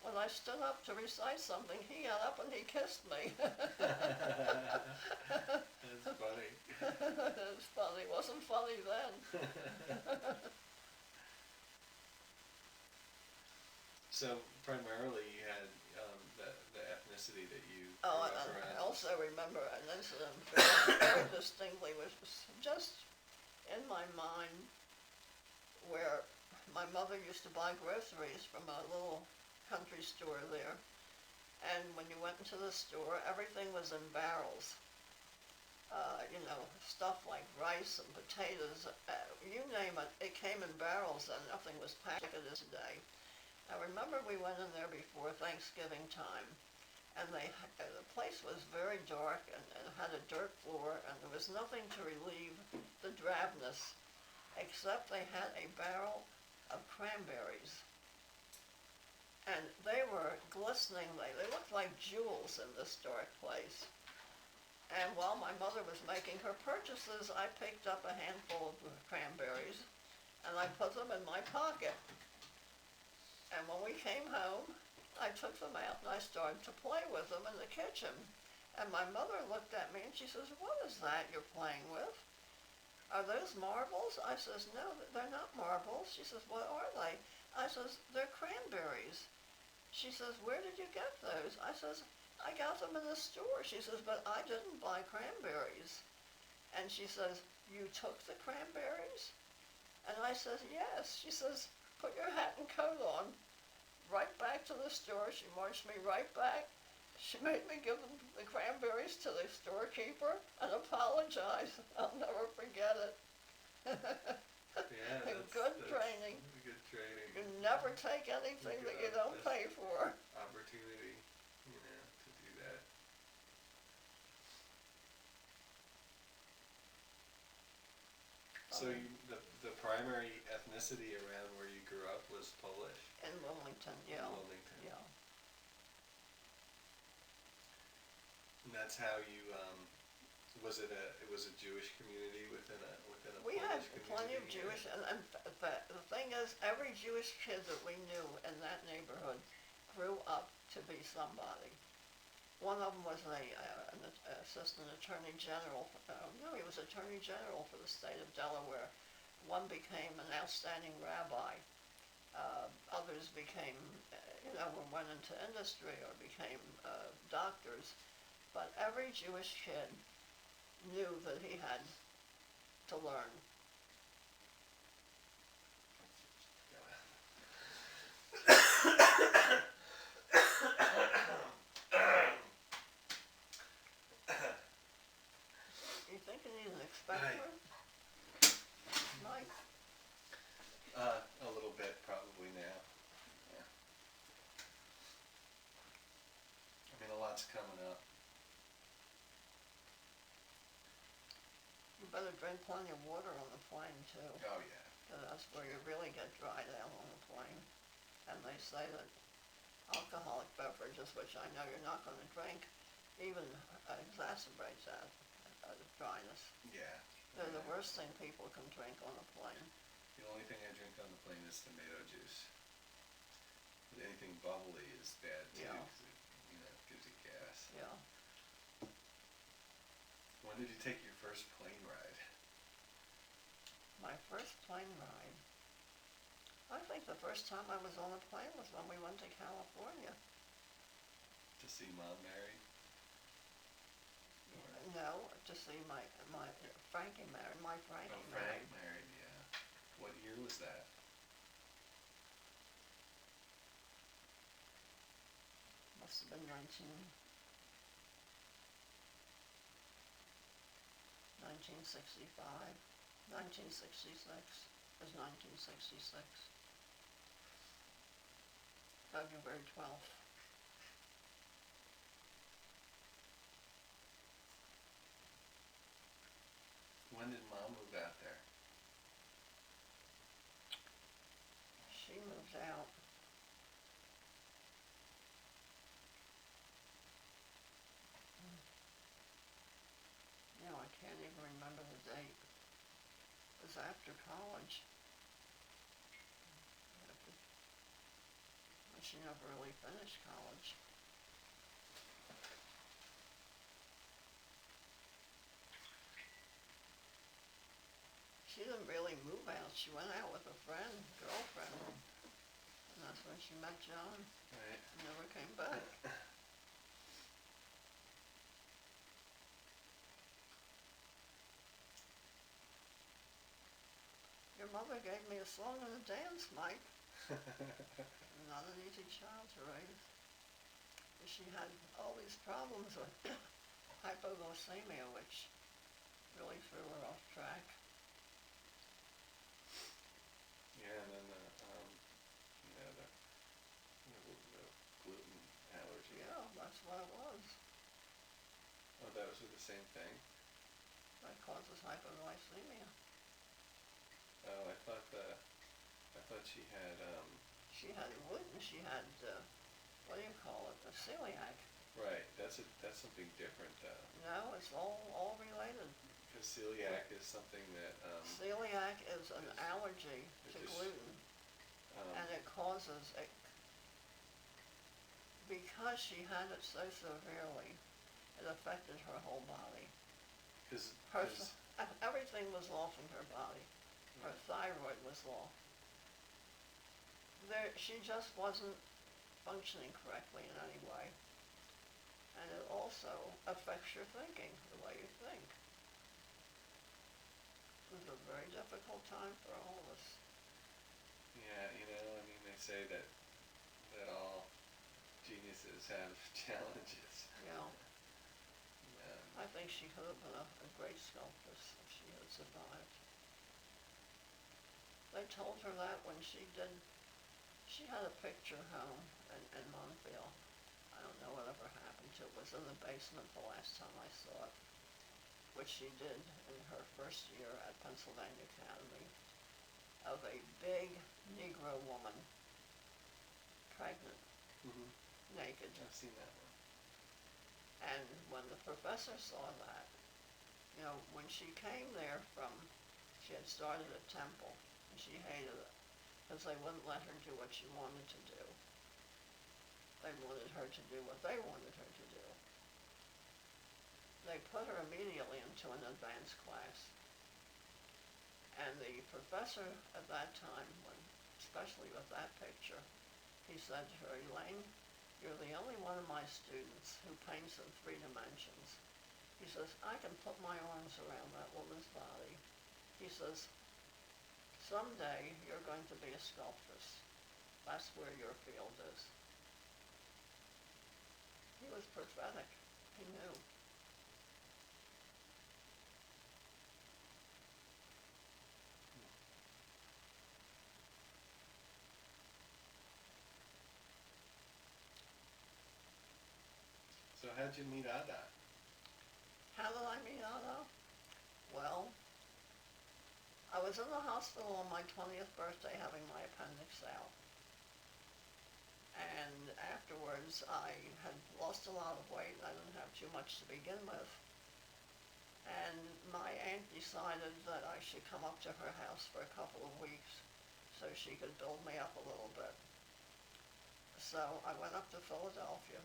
when I stood up to recite something, he got up and he kissed me. That's funny. It's funny. It wasn't funny then. So primarily you had the ethnicity that you Oh, grew up and around. I also remember an incident very distinctly, which was just in my mind, where my mother used to buy groceries from a little country store there. And when you went into the store, everything was in barrels. Stuff like rice and potatoes, you name it, it came in barrels and nothing was packaged today. I remember we went in there before Thanksgiving time, and the place was very dark and had a dirt floor, and there was nothing to relieve the drabness, except they had a barrel of cranberries. And they were glistening, they looked like jewels in this dark place. And while my mother was making her purchases, I picked up a handful of cranberries, and I put them in my pocket. And when we came home, I took them out and I started to play with them in the kitchen. And my mother looked at me and she says, "What is that you're playing with? Are those marbles?" I says, "No, they're not marbles." She says, "What are they?" I says, "They're cranberries." She says, "Where did you get those?" I says, "I got them in the store." She says, "But I didn't buy cranberries." And she says, "You took the cranberries?" And I says, "Yes." She says, "Put your hat and coat on." Right back to the store. She marched me right back. She made me give the cranberries to the storekeeper and apologize. I'll never forget it. Yeah, Good training. Good training. You never take anything that you don't pay for. Opportunity, to do that. So the primary ethnicity around where you grew up was Polish? In Wilmington, yeah. In Wilmington. Yeah. And that's how you, was it a Jewish community within a We Polish had community? plenty of Jewish, and the thing is, every Jewish kid that we knew in that neighborhood grew up to be somebody. One of them was an assistant attorney general. No, he was attorney general for the state of Delaware. One became an outstanding rabbi. Others became, went into industry or became doctors. But every Jewish kid knew that he had to learn. spectrum? Mike? A little bit probably now. Yeah. I mean, a lot's coming up. You better drink plenty of water on the plane too. Oh, yeah. 'Cause that's where you really get dried out on the plane. And they say that alcoholic beverages, which I know you're not gonna drink, even exacerbates that dryness. Yeah. They're the worst thing people can drink on a plane. The only thing I drink on the plane is tomato juice. Anything bubbly is bad too, Yeah. 'cause it, gives you gas. Yeah. When did you take your first plane ride? My first plane ride. I think the first time I was on a plane was when we went to California. To see Mom married? No, to see my Frankie married, my Frankie Oh, married. Frank married, yeah. What year was that? Must have been 1965, 1966. It was 1966. February 12th. When did Mom move out there? She moved out. I can't even remember the date. It was after college. But she never really finished college. She didn't really move out. She went out with a girlfriend, and that's when she met John. Right. And never came back. Your mother gave me a song and a dance, Mike. Not an easy child to raise. She had all these problems with hypoglycemia, which really threw her off track. Yeah, and then the gluten allergy. Yeah, that's what it was. Oh, that was with the same thing? That causes hypoglycemia. Oh, I thought she had, She had gluten. She had, what do you call it, a celiac. Right, that's something different though. No, it's all related. Because celiac is something that, Celiac is an allergy to gluten, and it causes it, because she had it so severely, it affected her whole body. Everything was off in her body. Her thyroid was off. She just wasn't functioning correctly in any way. And it also affects your thinking, the way you think. It was a very difficult time for all of us. Yeah, they say that all geniuses have challenges. Yeah. I think she could have been a great sculptress if she had survived. They told her that when she had a picture home in Montville. I don't know whatever happened to it. It was in the basement the last time I saw it, which she did in her first year at Pennsylvania Academy, of a big Negro woman, pregnant, naked. I've seen that one. And when the professor saw that, when she came there she had started at Temple, and she hated it, because they wouldn't let her do what she wanted to do. They wanted her to do what they wanted her to do. They put her immediately into an advanced class. And the professor at that time, especially with that picture, he said to her, "Elaine, you're the only one of my students who paints in 3 dimensions." He says, "I can put my arms around that woman's body." He says, "Someday you're going to be a sculptress. That's where your field is." He was prophetic. He knew. how'd you meet Ada? How did I meet Otto? Well, I was in the hospital on my 20th birthday having my appendix out. And afterwards, I had lost a lot of weight. I didn't have too much to begin with. And my aunt decided that I should come up to her house for a couple of weeks so she could build me up a little bit. So I went up to Philadelphia,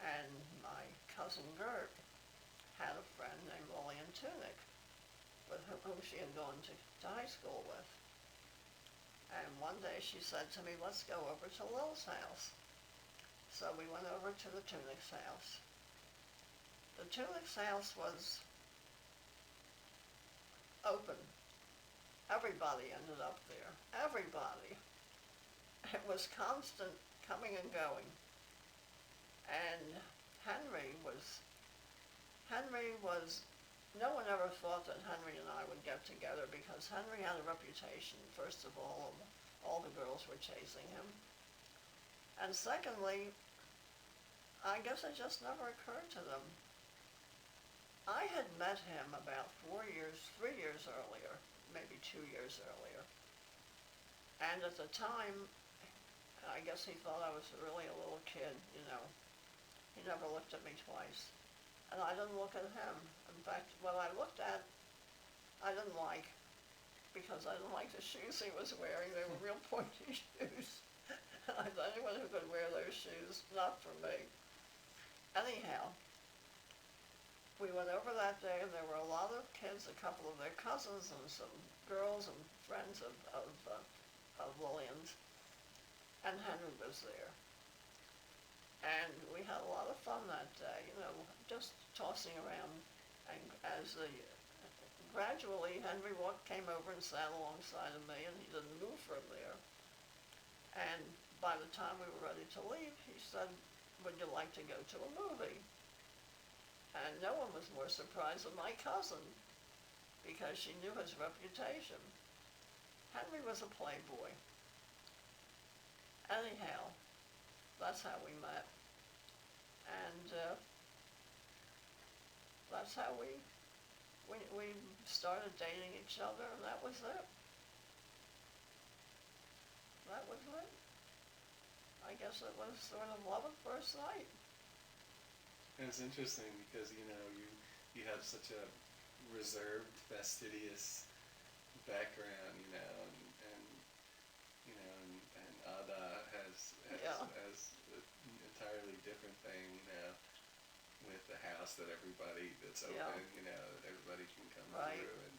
and my cousin Gert had a friend named Lillian Tunick, with whom she had gone to high school with. And one day she said to me, let's go over to Lil's house. So we went over to the Tunick's house. The Tunick's house was open. Everybody ended up there. Everybody. It was constant coming and going. And Henry was, no one ever thought that Henry and I would get together because Henry had a reputation, first of all the girls were chasing him. And secondly, I guess it just never occurred to them. I had met him about 3 years earlier, maybe 2 years earlier. And at the time, I guess he thought I was really a little kid, you know. He never looked at me twice. And I didn't look at him. In fact, what I looked at, I didn't like, because I didn't like the shoes he was wearing. They were real pointy shoes. And I thought anyone who could wear those shoes, not for me. Anyhow, we went over that day, and there were a lot of kids, a couple of their cousins, and some girls and friends of Lillian's, and Henry was there. And we had a lot of fun that day, you know, just tossing around. And gradually, Henry came over and sat alongside of me, and he didn't move from there. And by the time we were ready to leave, he said, would you like to go to a movie? And no one was more surprised than my cousin, because she knew his reputation. Henry was a playboy. Anyhow, that's how we met. And that's how we started dating each other, and that was it. That was it. I guess it was sort of love at first sight. And it's interesting because, you know, you have such a reserved, fastidious background, you know, and you know, and Ada has Yeah. an entirely different thing, you know, with the house that everybody that's open, Yeah. you know, that everybody can come Right. through, and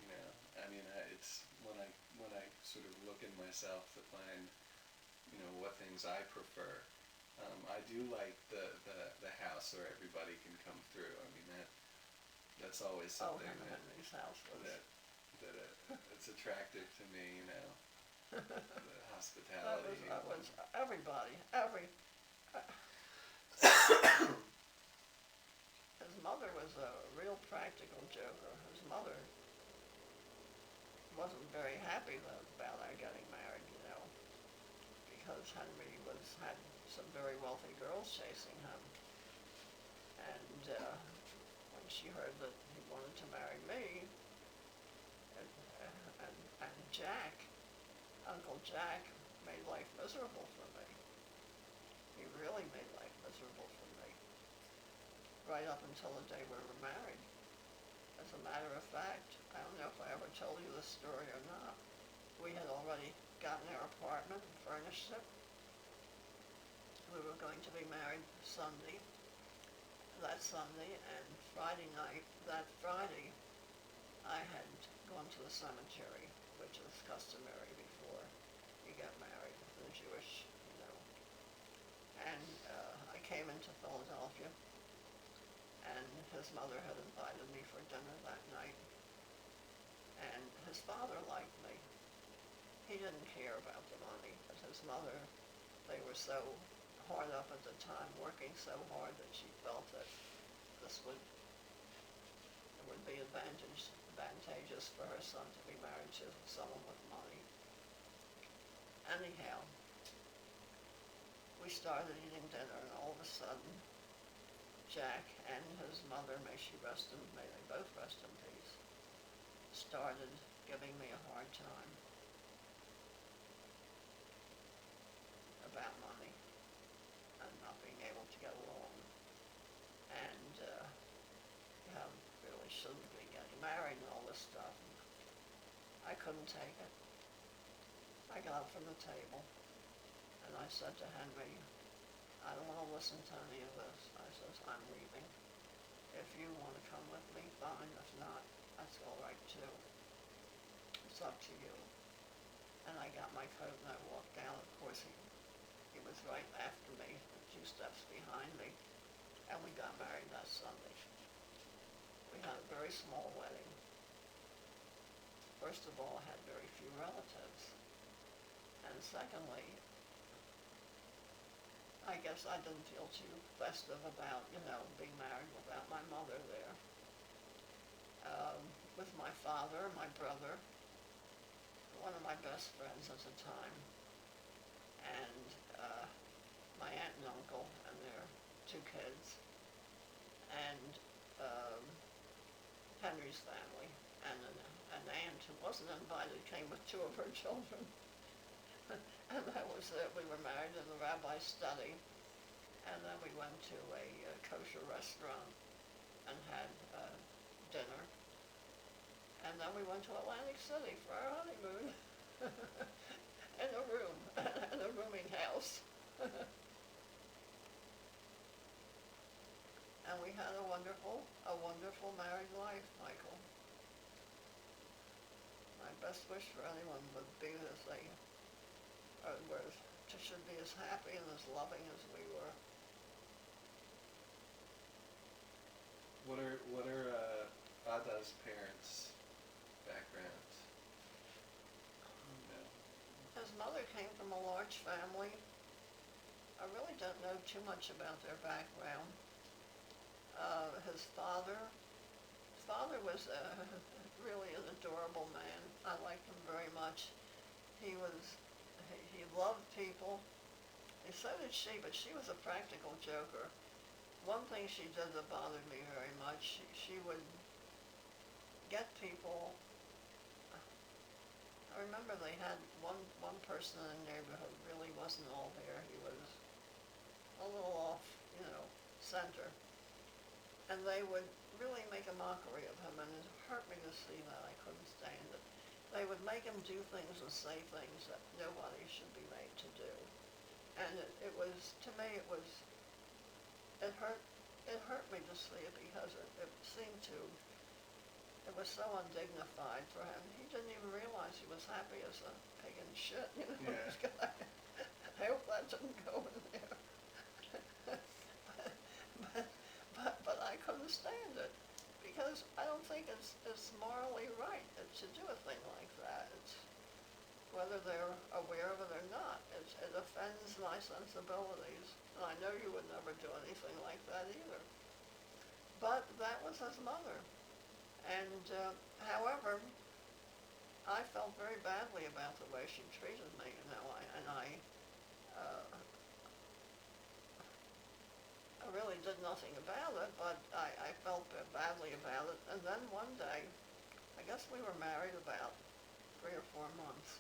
you know, I mean, it's when I sort of look in myself to find, you know, what things I prefer. I do like the house where everybody can come through. I mean, that's always something Henry's house was. it's attractive to me, you know, the hospitality. That was everybody, his mother was a real practical joker. His mother wasn't very happy about our getting married, you know, because Henry had some very wealthy girls chasing him. And when she heard that he wanted to marry me, and Jack, Uncle Jack, made life miserable for me. He really made life miserable for me. Right up until the day we were married. As a matter of fact, I don't know if I ever told you this story or not. We had already gotten our apartment and furnished it. We were going to be married that Sunday, and that Friday, I had gone to the cemetery, which is customary before you get married, the Jewish, you know. And I came into Philadelphia, and his mother had invited me for dinner that night. And his father liked me. He didn't care about the money, but his mother, they were so hard up at the time, working so hard that she felt that it would be advantageous for her son to be married to someone with money. Anyhow, we started eating dinner, and all of a sudden, Jack and his mother, may they both rest in peace, started giving me a hard time about money and not being able to get along, and really shouldn't be getting married and all this stuff. I couldn't take it. I got up from the table and I said to Henry, I don't want to listen to any of this. I says, I'm leaving. If you want to come with me, fine. If not, that's all right too. It's up to you. And I got my coat and I walked down. Of course, he was right after me, a few steps behind me, and we got married that Sunday. We had a very small wedding. First of all, I had very few relatives. And secondly, I guess I didn't feel too festive about, being married without my mother there. With my father, my brother, one of my best friends at the time, and my aunt and uncle and their 2 kids, and Henry's family, and an aunt who wasn't invited came with 2 of her children. And that was it. We were married in the rabbi's study, and then we went to a kosher restaurant and had dinner, and then we went to Atlantic City for our honeymoon in a room, in a rooming house. And we had a wonderful married life, Michael. My best wish for anyone would be that they should be as happy and as loving as we were. What are Ada's parents' backgrounds? His mother came from a large family. I really don't know too much about their background. His father was really an adorable man. I liked him very much. He loved people. And so did she, but she was a practical joker. One thing she did that bothered me very much, she would get people. I remember they had one person in the neighborhood really wasn't all there. He was a little off, center. And they would really make a mockery of him, and it hurt me to see that. I couldn't stand it. They would make him do things and say things that nobody should be made to do. And it was, to me, it hurt me to see it, because it seemed to, it was so undignified for him. He didn't even realize he was happy as a pig in shit, Yeah. I hope that didn't go in there. But I couldn't stand it, because I don't think it's morally right to do a thing like that. It's whether they're aware of it or not. It offends my sensibilities, and I know you would never do anything like that either. But that was his mother, and however, I felt very badly about the way she treated me, I really did nothing about it, but I felt badly about it. And then one day, I guess we were married about 3 or 4 months.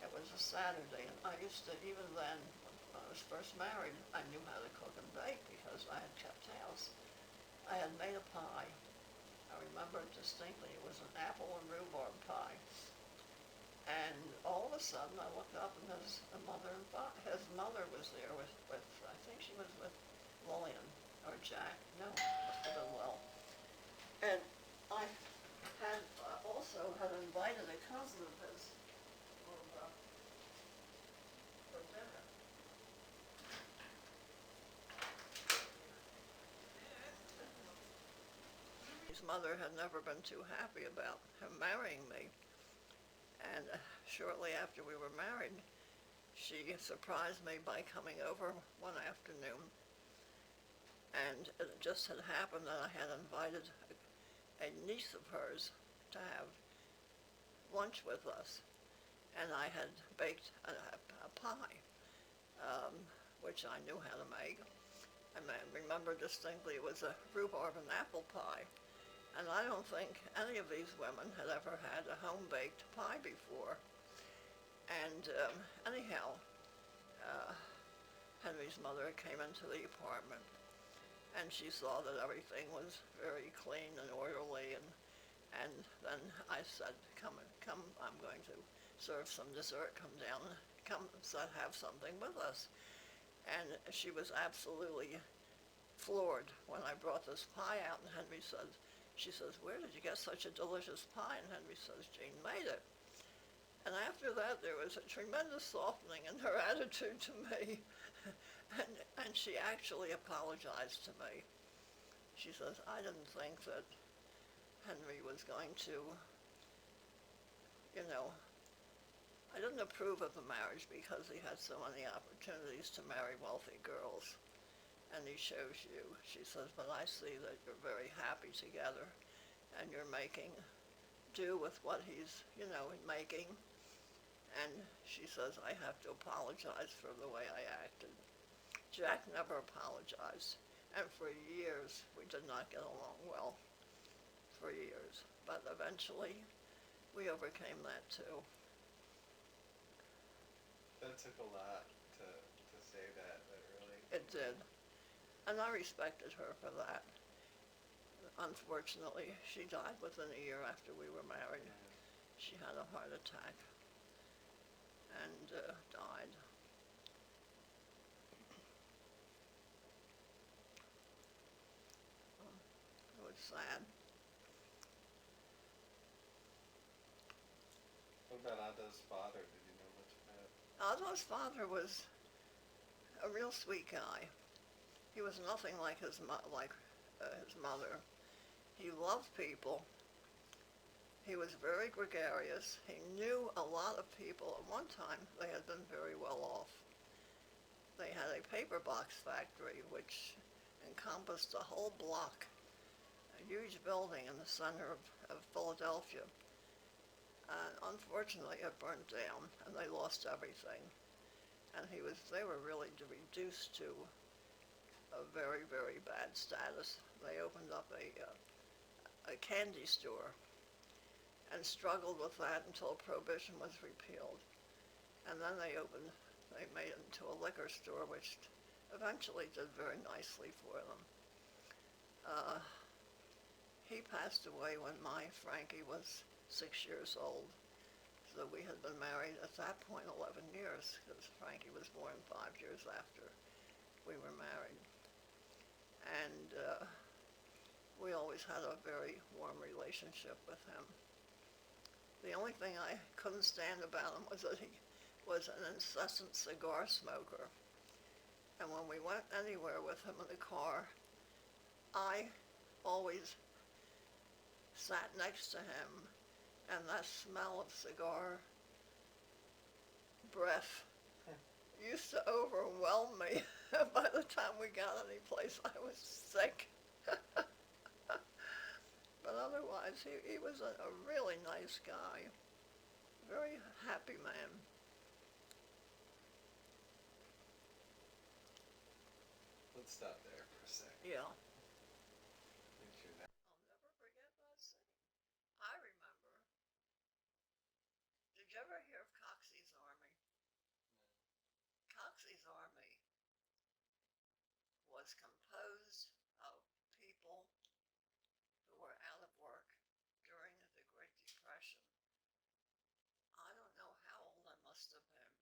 It was a Saturday, and I used to, even then, when I was first married, I knew how to cook and bake because I had kept house. I had made a pie. I remember it distinctly. It was an apple and rhubarb pie. And all of a sudden, I looked up, and his mother was there with I think she was with Lillian or Jack. No, must have been Lil. And I had also invited a cousin of his for dinner. His mother had never been too happy about him marrying me. And shortly after we were married, she surprised me by coming over one afternoon. And it just had happened that I had invited a niece of hers to have lunch with us. And I had baked a pie. which I knew how to make. I remember distinctly it was a rhubarb and apple pie. And I don't think any of these women had ever had a home-baked pie before. And anyhow, uh, Henry's mother came into the apartment, and she saw that everything was very clean and orderly, and then I said, come, I'm going to serve some dessert, come down, come, have something with us. And she was absolutely floored when I brought this pie out, and Henry says, she says, where did you get such a delicious pie? And Henry says, Jean made it. And after that, there was a tremendous softening in her attitude to me. and she actually apologized to me. She says, I didn't think that Henry was going to, I didn't approve of the marriage because he had so many opportunities to marry wealthy girls. And he shows you, she says, but I see that you're very happy together and you're making do with what he's, making. And she says, I have to apologize for the way I acted. Jack never apologized. And for years, we did not get along well. For years. But eventually, we overcame that too. That took a lot to say that really. It did. And I respected her for that. Unfortunately, she died within a year after we were married. Yeah. She had a heart attack and died. It was sad. What about Ada's father? Did you know much about? Ada's father was a real sweet guy. He was nothing like his mother. He loved people. He was very gregarious. He knew a lot of people. At one time, they had been very well off. They had a paper box factory which encompassed a whole block, a huge building in the center of Philadelphia. And unfortunately, it burned down, and they lost everything. And they were really reduced to a very, very bad status. They opened up a candy store and struggled with that until Prohibition was repealed. And then they made it into a liquor store, which eventually did very nicely for them. He passed away when my Frankie was 6 years old. So we had been married at that point 11 years, because Frankie was born 5 years after we were married. And we always had a very warm relationship with him. The only thing I couldn't stand about him was that he was an incessant cigar smoker. And when we went anywhere with him in the car, I always sat next to him, and that smell of cigar breath used to overwhelm me. By the time we got any place, I was sick. But otherwise, he was a really nice guy, very happy man. Let's stop there for a second. Yeah. Make sure that. I'll never forget that scene. I remember. Did you ever hear of Coxey's Army? Coxey's Army was composed of people who were out of work during the Great Depression. I don't know how old I must have been.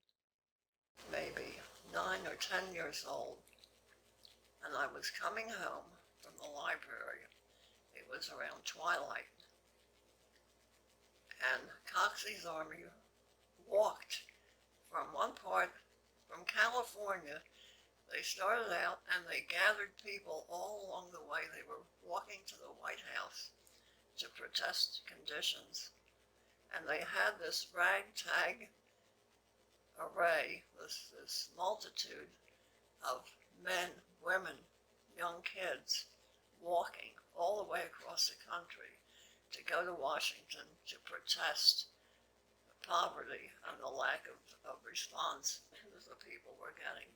Maybe 9 or 10 years old. And I was coming home from the library. It was around twilight. And Coxey's Army walked from one part, from California. They started out and they gathered people all along the way. They were walking to the White House to protest conditions. And they had this ragtag array, this multitude of men, women, young kids, walking all the way across the country to go to Washington to protest the poverty and the lack of response that the people were getting.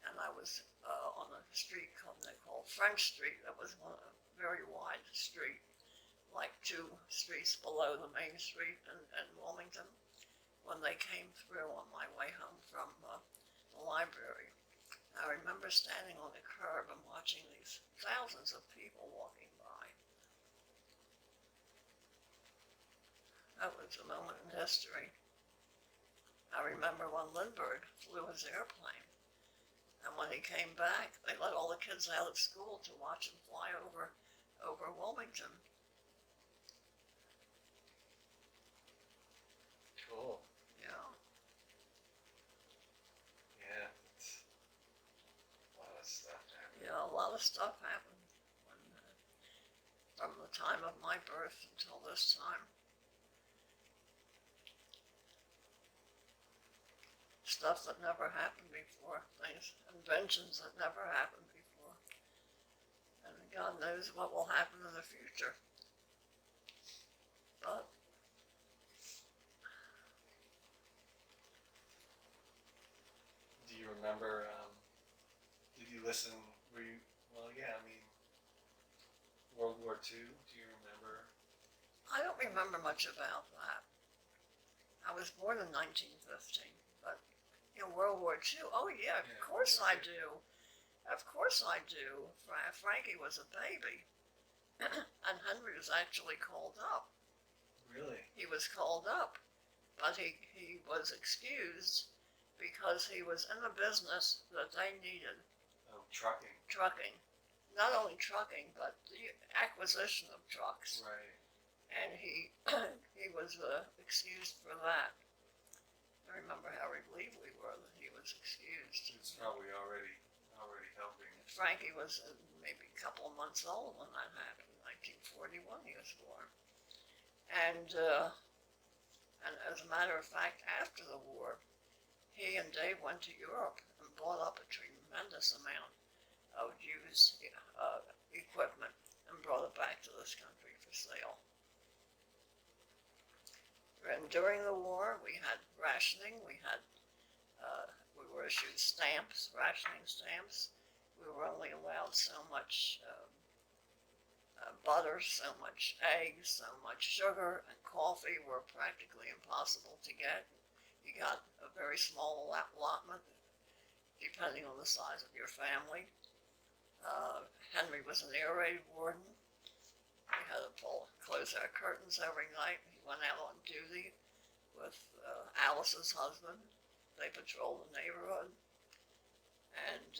and I was on a street called French Street. That was a very wide street, like 2 streets below the main street in Wilmington. When they came through on my way home from the library, I remember standing on the curb and watching these thousands of people walking by. That was a moment in history. I remember when Lindbergh flew his airplane, and when he came back, they let all the kids out of school to watch him fly over Wilmington. Cool. Yeah. Yeah, it's a lot of stuff happening. Yeah, a lot of stuff happened from the time of my birth until this time. Stuff that never happened before, inventions that never happened before. And God knows what will happen in the future. But do you remember, did you listen, World War II, do you remember? I don't remember much about that. I was born in 1915, but World War II, oh yeah, of course I do. Of course I do. Frankie was a baby, and Henry was actually called up. Really? He was called up, but he was excused because he was in a business that they needed. Oh, trucking. Trucking. Not only trucking, but the acquisition of trucks. Right. And he was excused for that. I remember how relieved we were that he was excused. It's probably already helping. Frankie was maybe a couple of months old when that happened. 1941 he was born. And as a matter of fact, after the war, he and Dave went to Europe and bought up a tremendous amount of used equipment and brought it back to this country for sale. And during the war, we had rationing. We were issued stamps, rationing stamps. We were only allowed so much butter, so much eggs, so much sugar, and coffee were practically impossible to get. You got a very small allotment, depending on the size of your family. Henry was an air raid warden. We had to close our curtains every night. He went out on duty with Alice's husband. They patrolled the neighborhood. And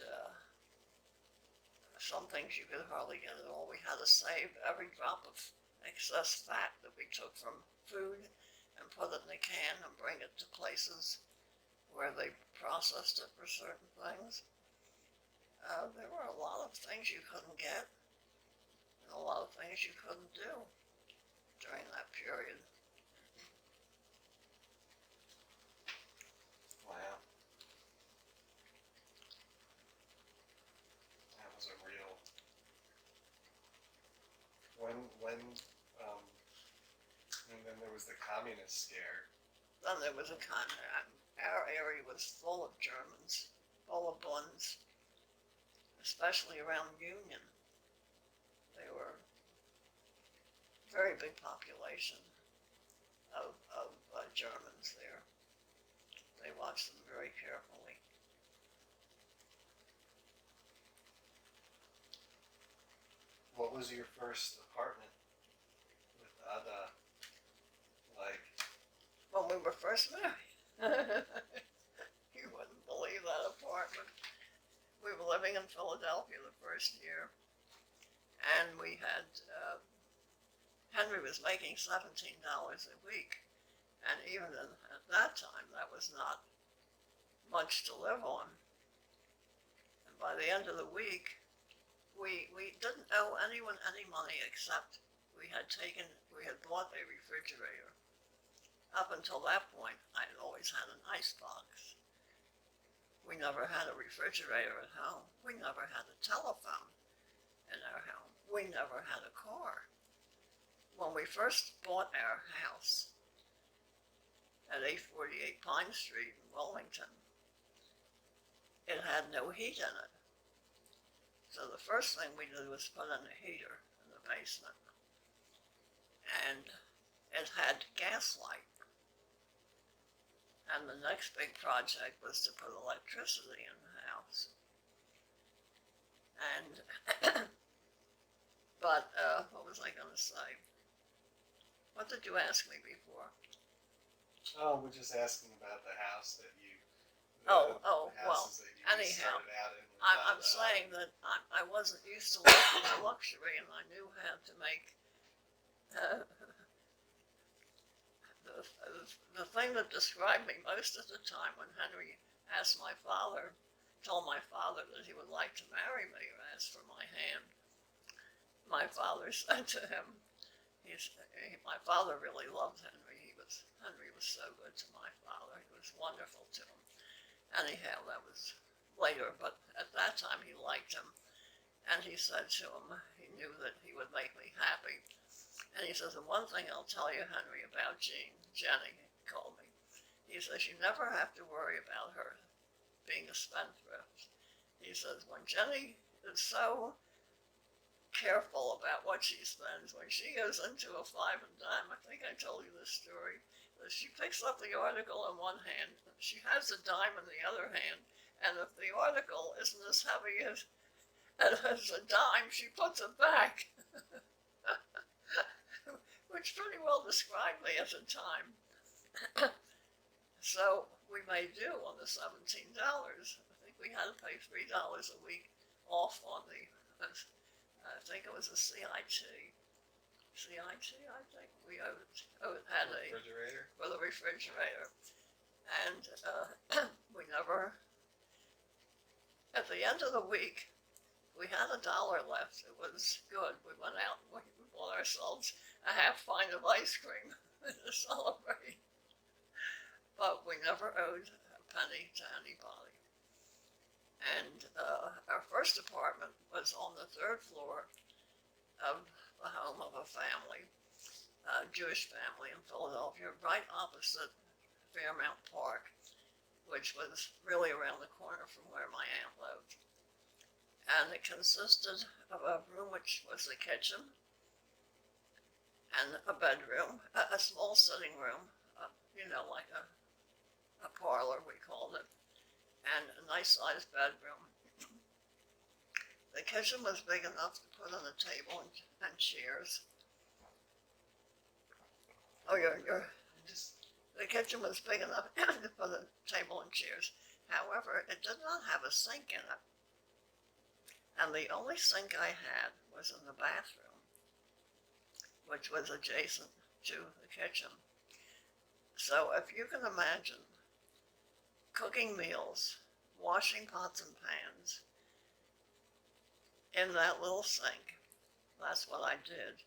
some things you could hardly get at all. We had to save every drop of excess fat that we took from food and put it in a can and bring it to places where they processed it for certain things. There were a lot of things you couldn't get, and a lot of things you couldn't do during that period. Wow. That was a real. And then there was the communist scare. Then there was our area was full of Germans, full of Buns, especially around Union. They were a very big population of Germans there. They watched them very carefully. What was your first apartment with Ada like? When we were first married. You wouldn't believe that apartment. We were living in Philadelphia the first year, and we had, Henry was making $17 a week, and even at that time, that was not much to live on. And by the end of the week, we didn't owe anyone any money except we had bought a refrigerator. Up until that point, I had always had an icebox. We never had a refrigerator at home. We never had a telephone in our home. We never had a car. When we first bought our house at 848 Pine Street in Wilmington, it had no heat in it. So the first thing we did was put in a heater in the basement. And it had gas light. And the next big project was to put electricity in the house. And, but, what was I gonna say? What did you ask me before? Oh, we're just asking about the house that you. Well, houses that you anyhow, started out in. I'm saying that I wasn't used to living in luxury, and I knew how to make, the thing that described me most of the time when Henry told my father that he would like to marry me or asked for my hand, my father said to him, my father really loved Henry. Henry was so good to my father. He was wonderful to him. Anyhow, that was later, but at that time he liked him. And he said to him, he knew that he would make me happy. And he says, the one thing I'll tell you, Henry, about Jenny called me. He says, you never have to worry about her being a spendthrift. He says, when Jenny is so careful about what she spends, when she goes into a five and dime, I think I told you this story, that she picks up the article in one hand, she has a dime in the other hand, and if the article isn't as heavy as a dime, she puts it back. Which pretty well described me at the time. So we made do on the $17. I think we had to pay $3 a week off on the, I think it was a CIT, I think we had a refrigerator for the refrigerator, and we never. At the end of the week, we had $1 left. It was good. We went out and we bought ourselves a half pint of ice cream to celebrate. But we never owed a penny to anybody. And our first apartment was on the 3rd floor of the home of a family, a Jewish family in Philadelphia, right opposite Fairmount Park, which was really around the corner from where my aunt lived. And it consisted of a room which was the kitchen, and a bedroom, a small sitting room, like a parlor, we called it, and a nice-sized bedroom. The kitchen was big enough to put on a table and chairs. Oh, the kitchen was big enough to put a table and chairs. However, it did not have a sink in it. And the only sink I had was in the bathroom, which was adjacent to the kitchen. So if you can imagine cooking meals, washing pots and pans in that little sink, that's what I did.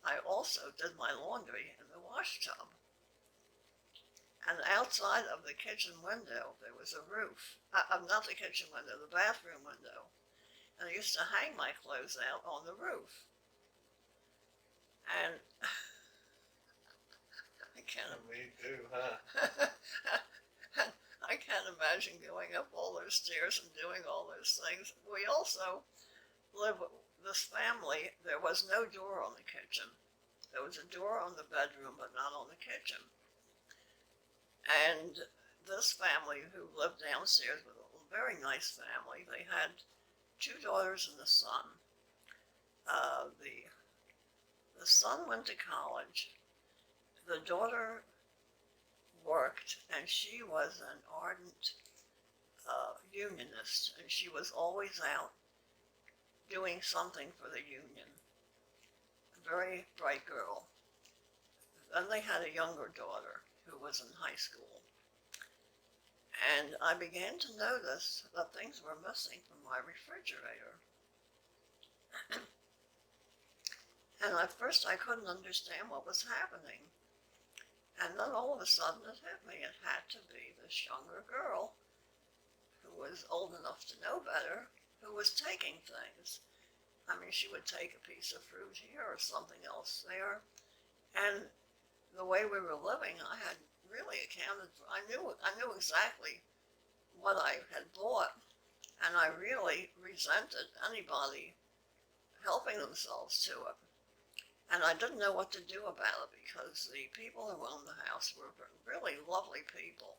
I also did my laundry in the wash tub. And outside of the kitchen window, there was a roof. Not the kitchen window, the bathroom window. And I used to hang my clothes out on the roof. And I can't. Me too, huh? I can't imagine going up all those stairs and doing all those things. We also lived with this family. There was no door on the kitchen. There was a door on the bedroom, but not on the kitchen. And this family who lived downstairs was a very nice family. They had 2 daughters and a son. The son went to college. The daughter worked, and she was an ardent unionist, and she was always out doing something for the union. A very bright girl. Then they had a younger daughter who was in high school. And I began to notice that things were missing from my refrigerator. And at first I couldn't understand what was happening. And then all of a sudden it hit me. It had to be this younger girl who was old enough to know better, who was taking things. I mean, she would take a piece of fruit here or something else there. And the way we were living, I had really accounted for, I knew exactly what I had bought and I really resented anybody helping themselves to it. And I didn't know what to do about it because the people who owned the house were really lovely people.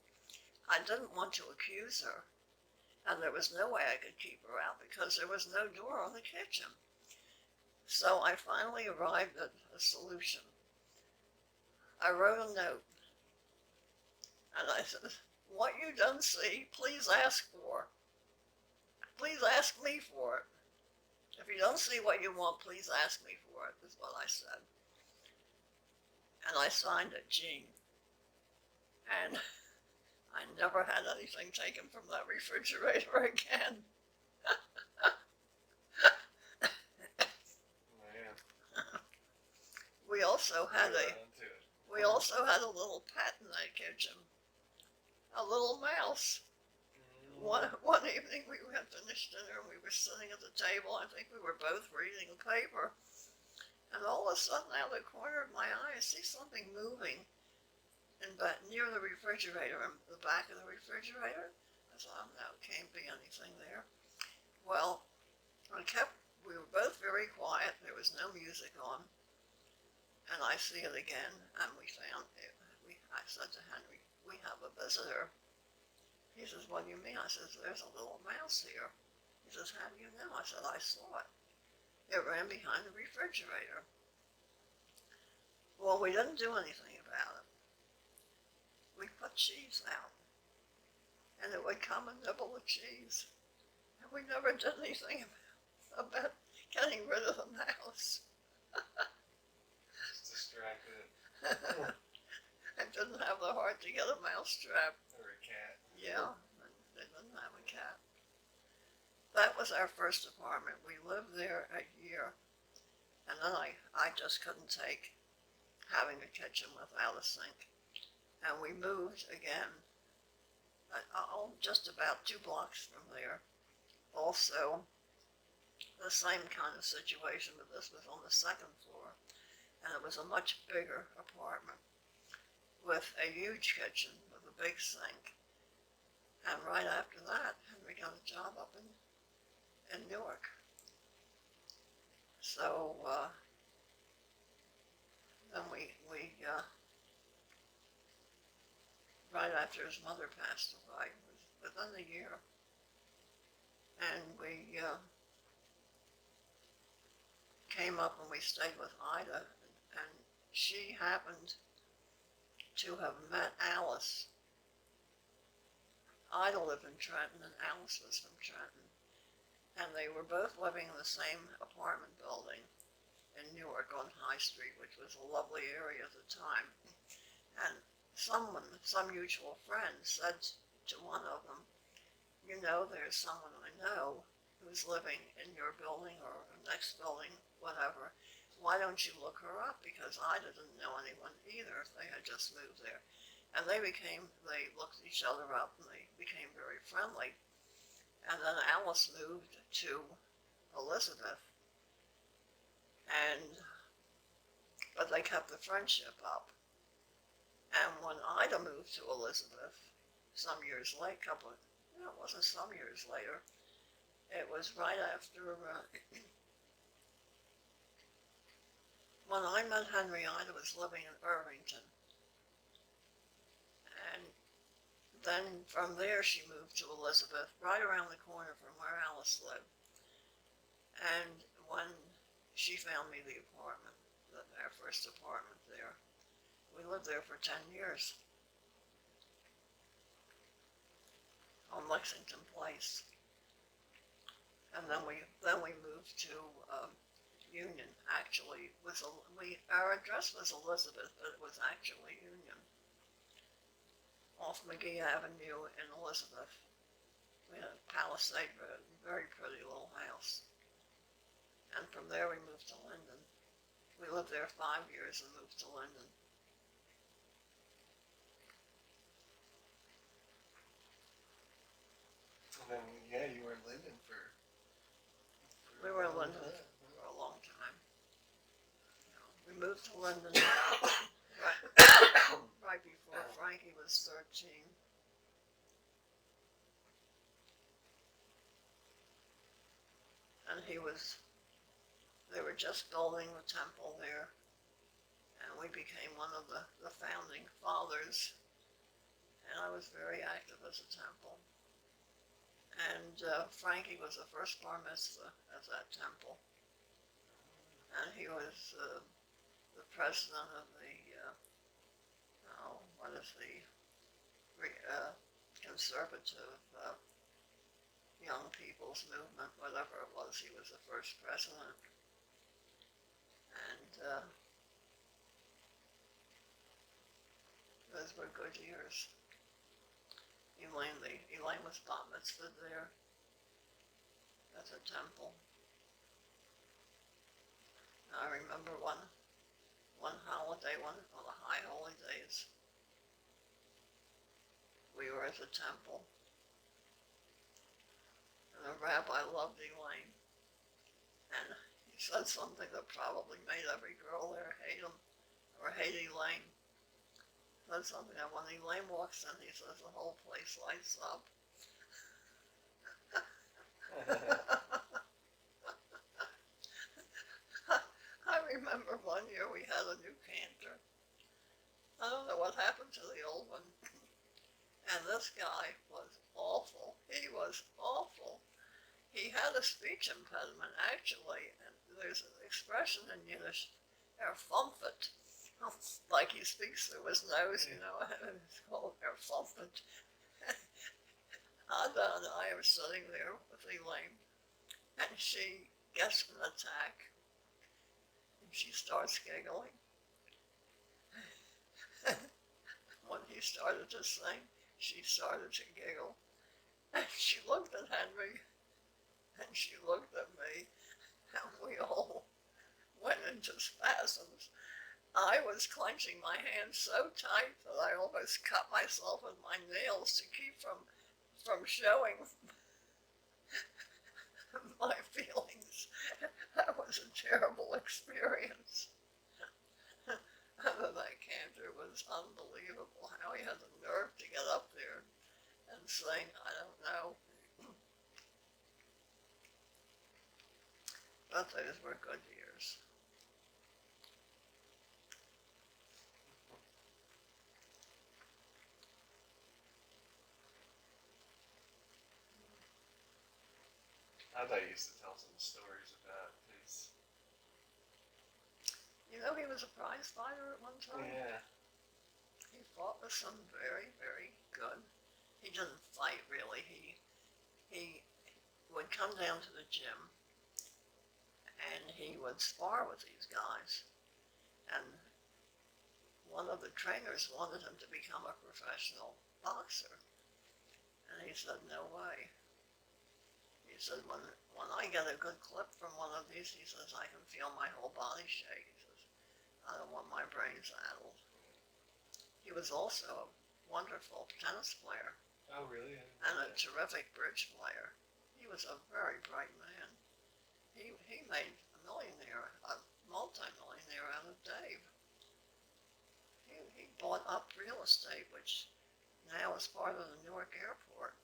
I didn't want to accuse her, and there was no way I could keep her out because there was no door on the kitchen. So I finally arrived at a solution. I wrote a note, and I said, "What you done see, please ask for. Please ask me for it. If you don't see what you want, please ask me for it," is what I said. And I signed it, Jean. And I never had anything taken from that refrigerator again. We also had a little pet in that kitchen, a little mouse. One evening we had finished dinner and we were sitting at the table. I think we were both reading a paper, and all of a sudden, out of the corner of my eye, I see something moving near the refrigerator, in the back of the refrigerator. I thought, no, can't be anything there. Well, we were both very quiet. There was no music on. And I see it again, and we found it. I said to Henry, "We have a visitor." He says, "What do you mean?" I says, "There's a little mouse here." He says, "How do you know?" I said, "I saw it. It ran behind the refrigerator." Well, we didn't do anything about it. We put cheese out, and it would come and nibble the cheese. And we never did anything about getting rid of the mouse. Just distracted. I didn't have the heart to get a mouse trap. Or a cat. Yeah, they didn't have a cat. That was our first apartment. We lived there a year, and then I just couldn't take having a kitchen without a sink. And we moved again, just about 2 blocks from there. Also, the same kind of situation, but this was on the 2nd floor, and it was a much bigger apartment with a huge kitchen with a big sink. And right after that, Henry got a job up in Newark. So then we right after his mother passed away, it was within a year, and we came up and we stayed with Ida, and she happened to have met Alice. Ida lived in Trenton and Alice was from Trenton, and they were both living in the same apartment building in Newark on High Street, which was a lovely area at the time. And some mutual friend said to one of them, "You know, there's someone I know who's living in your building or next building, whatever. Why don't you look her up?" Because I didn't know anyone either. They had just moved there. And they looked each other up and they became very friendly. And then Alice moved to Elizabeth. But they kept the friendship up. And when Ida moved to Elizabeth, some years later, it wasn't some years later, it was right after, when I met Henry, Ida was living in Irvington. And then from there she moved to Elizabeth, right around the corner from where Alice lived. And when she found me the apartment, our first apartment there, we lived there for 10 years on Lexington Place. And then we moved to Union. Actually, our address was Elizabeth, but it was actually Union, off McGee Avenue in Elizabeth. We had a Palisade Road, very pretty little house. And from there we moved to Linden. We lived there 5 years and moved to Linden. And then, yeah, you were in Linden for We were in Linden for a long time. We moved to Linden right before Frankie was 13. they were just building the temple there, and we became one of the founding fathers, and I was very active as a temple. And Frankie was the first bar mitzvah at that temple, and he was the president of the conservative young people's movement, whatever it was. He was the first president, and those were good years. Elaine was bat mitzvah there at the temple. I remember one holiday, one of the high holy days, we were at the temple, and the rabbi loved Elaine, and he said something that probably made every girl there hate him, or hate Elaine. He said something that when Elaine walks in, he says the whole place lights up. I remember one year we had a new cantor. I don't know what happened to the old one. And this guy was awful. He was awful. He had a speech impediment, actually, and there's an expression in Yiddish, erfumpet, like he speaks through his nose, you know, and it's called erfumpet. Ada and I are sitting there with Elaine, and she gets an attack, and she starts giggling. When he started to sing, she started to giggle, and she looked at Henry, and she looked at me, and we all went into spasms. I was clenching my hands so tight that I almost cut myself with my nails to keep from showing my feelings. That was a terrible experience. That cantor was unbelievable. How he had the nerve to get up there and sing, I don't know. But those were good years. I thought you used to tell some stories about his. You know, he was a prize fighter at one time. Yeah. He fought with some very, very good. He didn't fight really. He would come down to the gym and he would spar with these guys. And one of the trainers wanted him to become a professional boxer. And he said, no way. He said, when I get a good clip from one of these, he says, I can feel my whole body shake. He says, I don't want my brains addled. He was also a wonderful tennis player. Oh, really? And a terrific bridge player. He was a very bright man. He made a multi-millionaire out of Dave. He bought up real estate, which now is part of the Newark airport.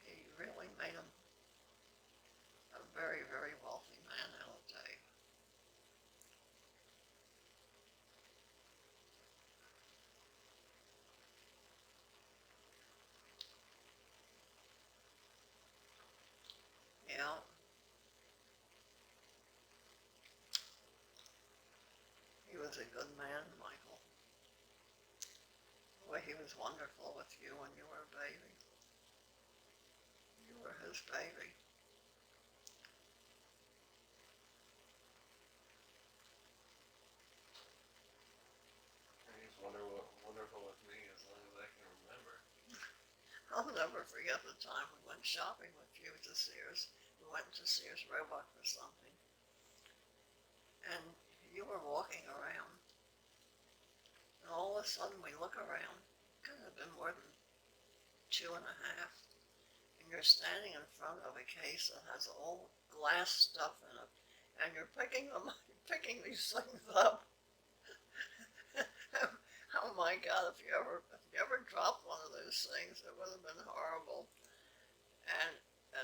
He really made him a very, very wealthy man out of Dave. Yeah. He was a good man, Michael. Boy, he was wonderful with you when you were a baby. You were his baby. He's wonderful with me as long as I can remember. I'll never forget the time we went shopping with you to Sears. We went to Sears Roebuck or something. And you were walking around. And all of a sudden we look around. It could have been more than 2.5. And you're standing in front of a case that has all glass stuff in it. And you're picking these things up. Oh my God, if you ever dropped one of those things, it would have been horrible. And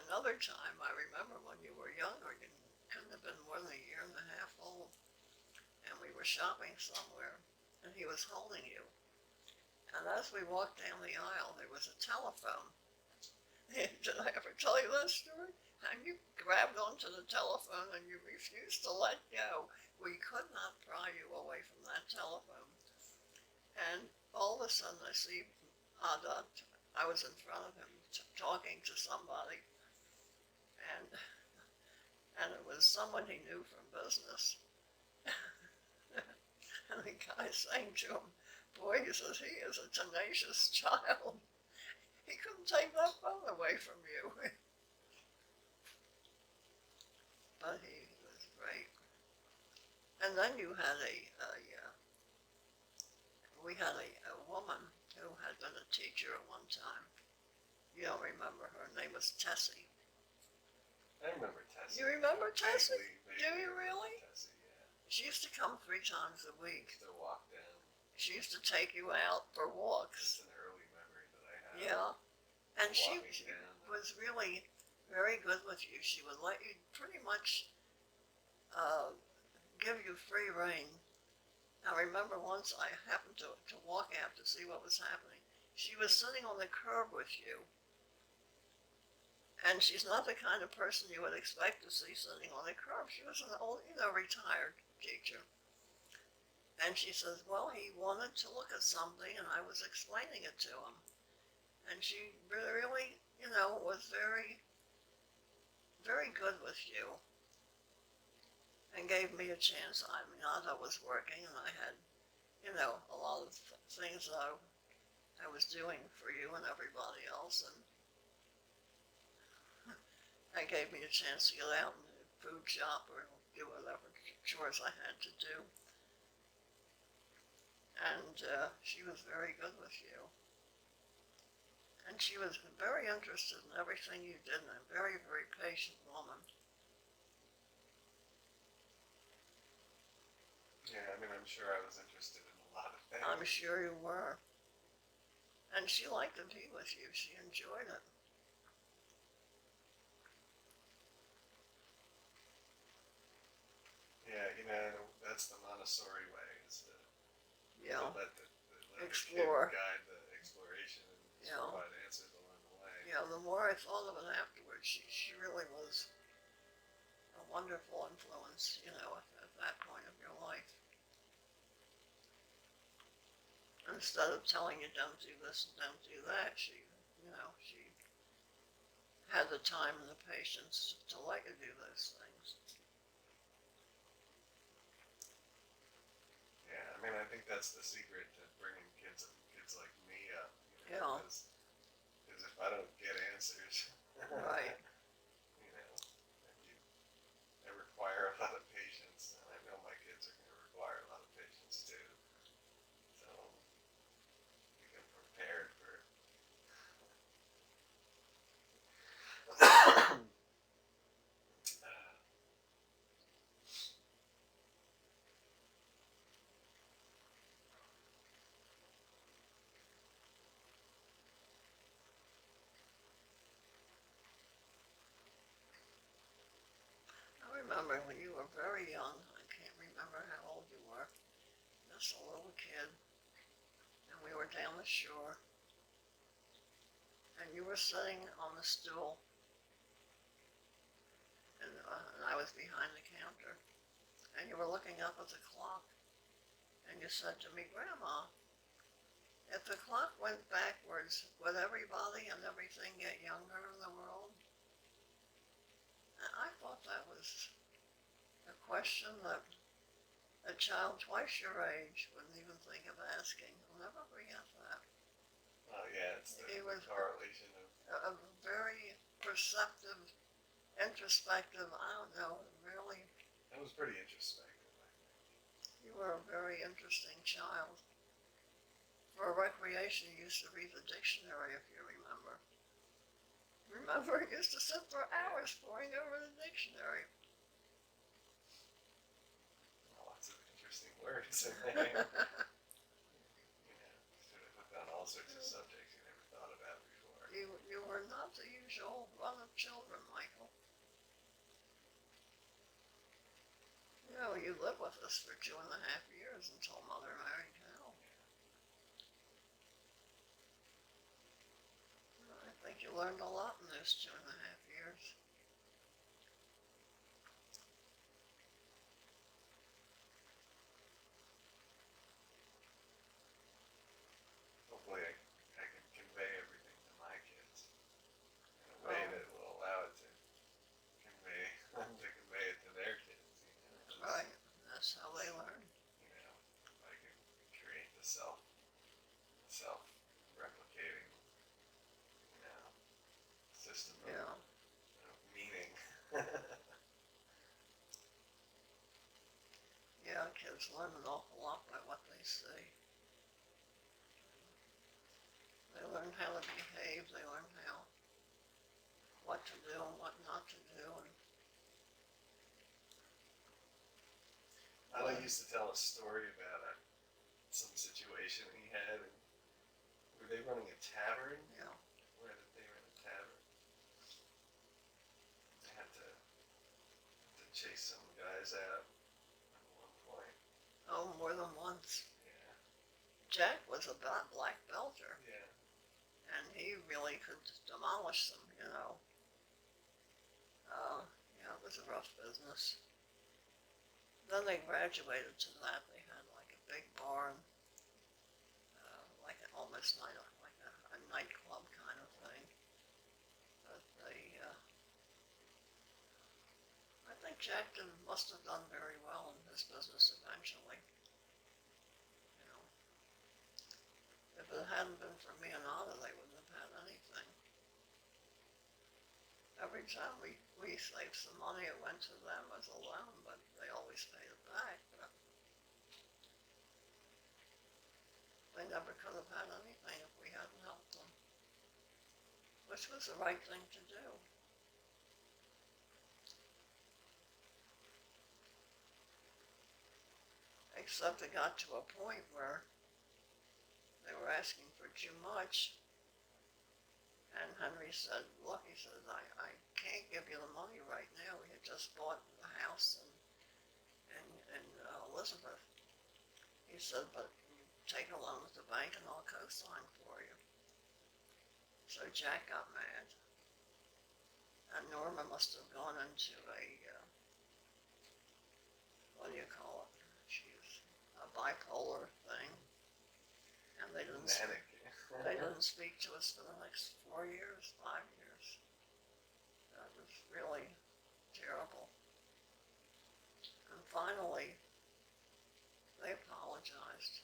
another time, I remember when you were younger, you couldn't have been more than a year and a half old, and we were shopping somewhere, and he was holding you. And as we walked down the aisle, there was a telephone. Did I ever tell you that story? And you grabbed onto the telephone and you refused to let go. We could not pry you away from that telephone. And all of a sudden I see I was in front of him talking to somebody, and it was someone he knew from business. And the guy saying to him, boy, he says, he is a tenacious child. He couldn't take that phone away from you. But he was great. And then you had we had a woman who had been a teacher at one time. You don't remember her name was Tessie. I remember Tessie. You remember Tessie? Vaguely Do you really? Tessie, yeah. She used to come 3 times a week. To walk down. She used to take you out for walks. It's an early memory that I have. Yeah. And she Walking down. was really very good with you. She would let you pretty much give you free rein. I remember once I happened to walk out to see what was happening. She was sitting on the curb with you. And she's not the kind of person you would expect to see sitting on the curb. She was an old, retired teacher. And she says, well, he wanted to look at something and I was explaining it to him. And she really, was very, very good with you. And gave me a chance. I mean, I was working and I had, a lot of things that I was doing for you and everybody else. And it gave me a chance to get out and food shop or do whatever chores I had to do. And she was very good with you. And she was very interested in everything you did, and a very, very patient woman. Yeah, I mean, I'm sure I was interested in a lot of things. I'm sure you were. And she liked to be with you. She enjoyed it. Yeah, that's the Montessori way, is to let the Explore. kid guide the exploration and provide answers along the way. Yeah, the more I thought of it afterwards, she really was a wonderful influence, at that point of your life. Instead of telling you don't do this and don't do that, she had the time and the patience to let you do those things. Yeah, I mean, I think that's the secret to bringing kids like me up. Yeah. Because if I don't get answers, Right. I require a lot of patience, and I know my kids are going to require a lot of patience too. So become prepared for. I remember when you were very young, I can't remember how old you were, just a little kid, and we were down the shore, and you were sitting on the stool, and I was behind the counter, and you were looking up at the clock, and you said to me, Grandma, if the clock went backwards, would everybody and everything get younger in the world? And I thought that was a question that a child twice your age wouldn't even think of asking. I'll never forget that. Oh yeah, it's the It was correlation of. a very perceptive, introspective, I don't know, really, That was pretty introspective, I think. you were a very interesting child. For recreation, you used to read the dictionary, if you remember. Remember, you used to sit for hours poring over the dictionary. Lots of interesting words in there. Sort of hooked on all sorts of subjects you never thought about before. You were not the usual unusual run of children, Michael. You know, you lived with us for 2.5 years until Mother married Hal. I think you learned a lot in those 2.5 years. Hopefully I can convey everything to my kids in a way that will allow it to convey it to their kids, you know. That's right. That's how they learn. You know, I can create the self-replicating, you know, system of meaning. Yeah, kids learn an awful lot by what they see. They learn how to behave, they learn what to do and what not to do. And I used to tell a story about some situation he had, and were they running a tavern? Yeah. Where did they run a tavern? They had to chase some guys out at one point. Oh, more than once. Yeah. Jack was a black belter. Yeah. And he really could demolish them, you know. Yeah, it was a rough business. Then they graduated to that. They had like a big barn, like almost like a nightclub kind of thing. But I think Jack must have done very well in his business eventually. You know, if it hadn't been for me and Anna, they wouldn't have had anything. Every time we saved some money, it went to them as a loan, but they always paid it back. But they never could have had anything if we hadn't helped them, which was the right thing to do. Except it got to a point where they were asking for too much. And Henry said, look, he said, I can't give you the money right now. We had just bought the house in Elizabeth. He said, but you take a loan at the bank and I'll co-sign for you. So Jack got mad. And Norma must have gone into what do you call it? A bipolar thing. And they didn't speak to us for the next 4 years, 5 years. That was really terrible. And finally, they apologized.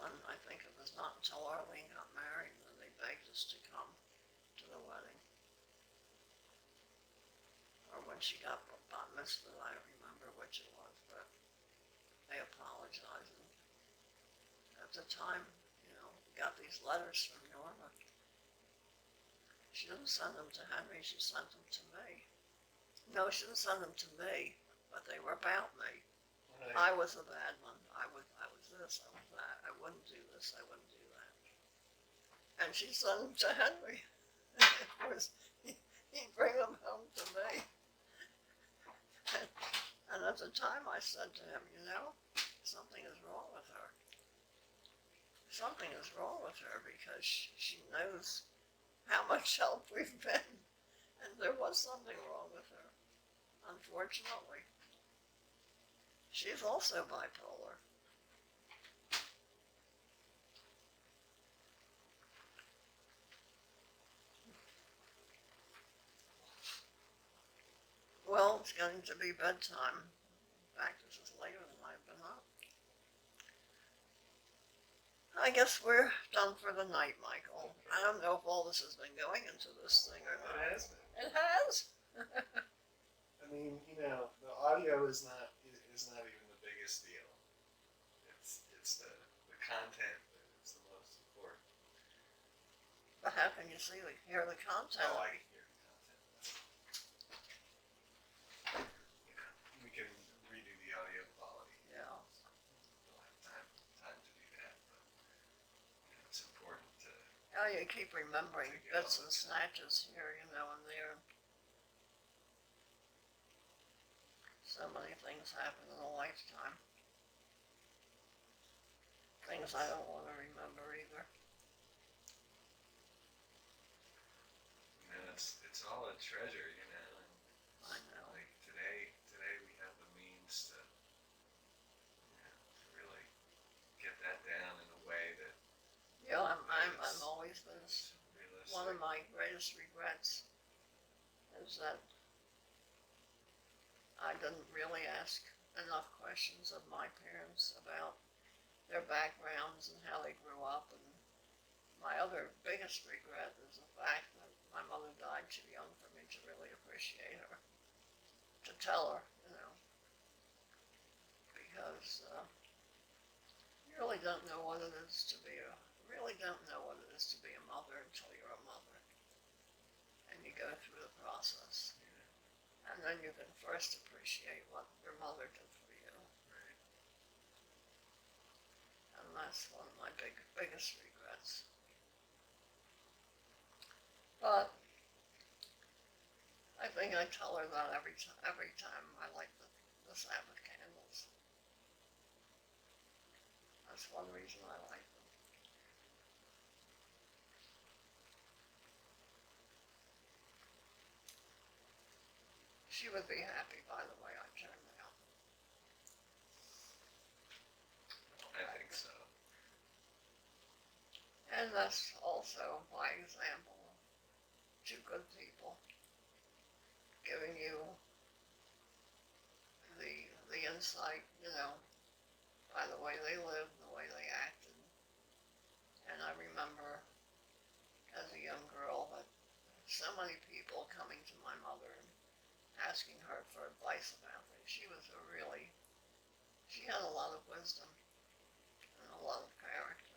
And I think it was not until Arlene got married that they begged us to come to the wedding. Or when she got bat mitzvah, I don't remember which it was, but they apologized. And at the time, you know, we got these letters from Norma. She didn't send them to Henry, she sent them to me. No, she didn't send them to me, but they were about me. Right. I was a bad one. I was this, I was that. I wouldn't do this, I wouldn't do that. And she sent them to Henry. Of course, he'd bring them home to me. And at the time I said to him, you know, something is wrong with her. Something is wrong with her because she knows how much help we've been. And there was something wrong with her, unfortunately. She's also bipolar. Well, it's getting to be bedtime. In fact, this is later than I've been up. I guess we're done for the night, Michael. Okay. I don't know if all this has been going into this thing or not. It has been. It has? I mean, you know, the audio is not even the biggest deal. It's the content that is the most important. But how can you hear the content? Oh, I can hear the content. You know, we can redo the audio quality. Yeah. We'll have time to do that, but you know, it's important to. Yeah, you keep remembering bits and snatches here, and there. So many things happen in a lifetime. Things I don't want to remember either. It's all a treasure, and I know. like today we have the means to really get that down in a way that Yeah, I'm always been, realistic. one of my greatest regrets is that I didn't really ask enough questions of my parents about their backgrounds and how they grew up. And my other biggest regret is the fact that my mother died too young for me to really appreciate her, to tell her, because you really don't know what it is to be a mother until you're a mother, and you go through the process. And then you can first appreciate what your mother did for you. Right. And that's one of my biggest regrets. But I think I tell her that every time I light the Sabbath candles. That's one reason I like them. She would be happy, by the way, I turned out. I think so. And that's also my example of two good people giving you the insight, by the way they lived, the way they acted. And I remember as a young girl that so many people coming to my mother and asking her for advice about things. She had a lot of wisdom and a lot of character.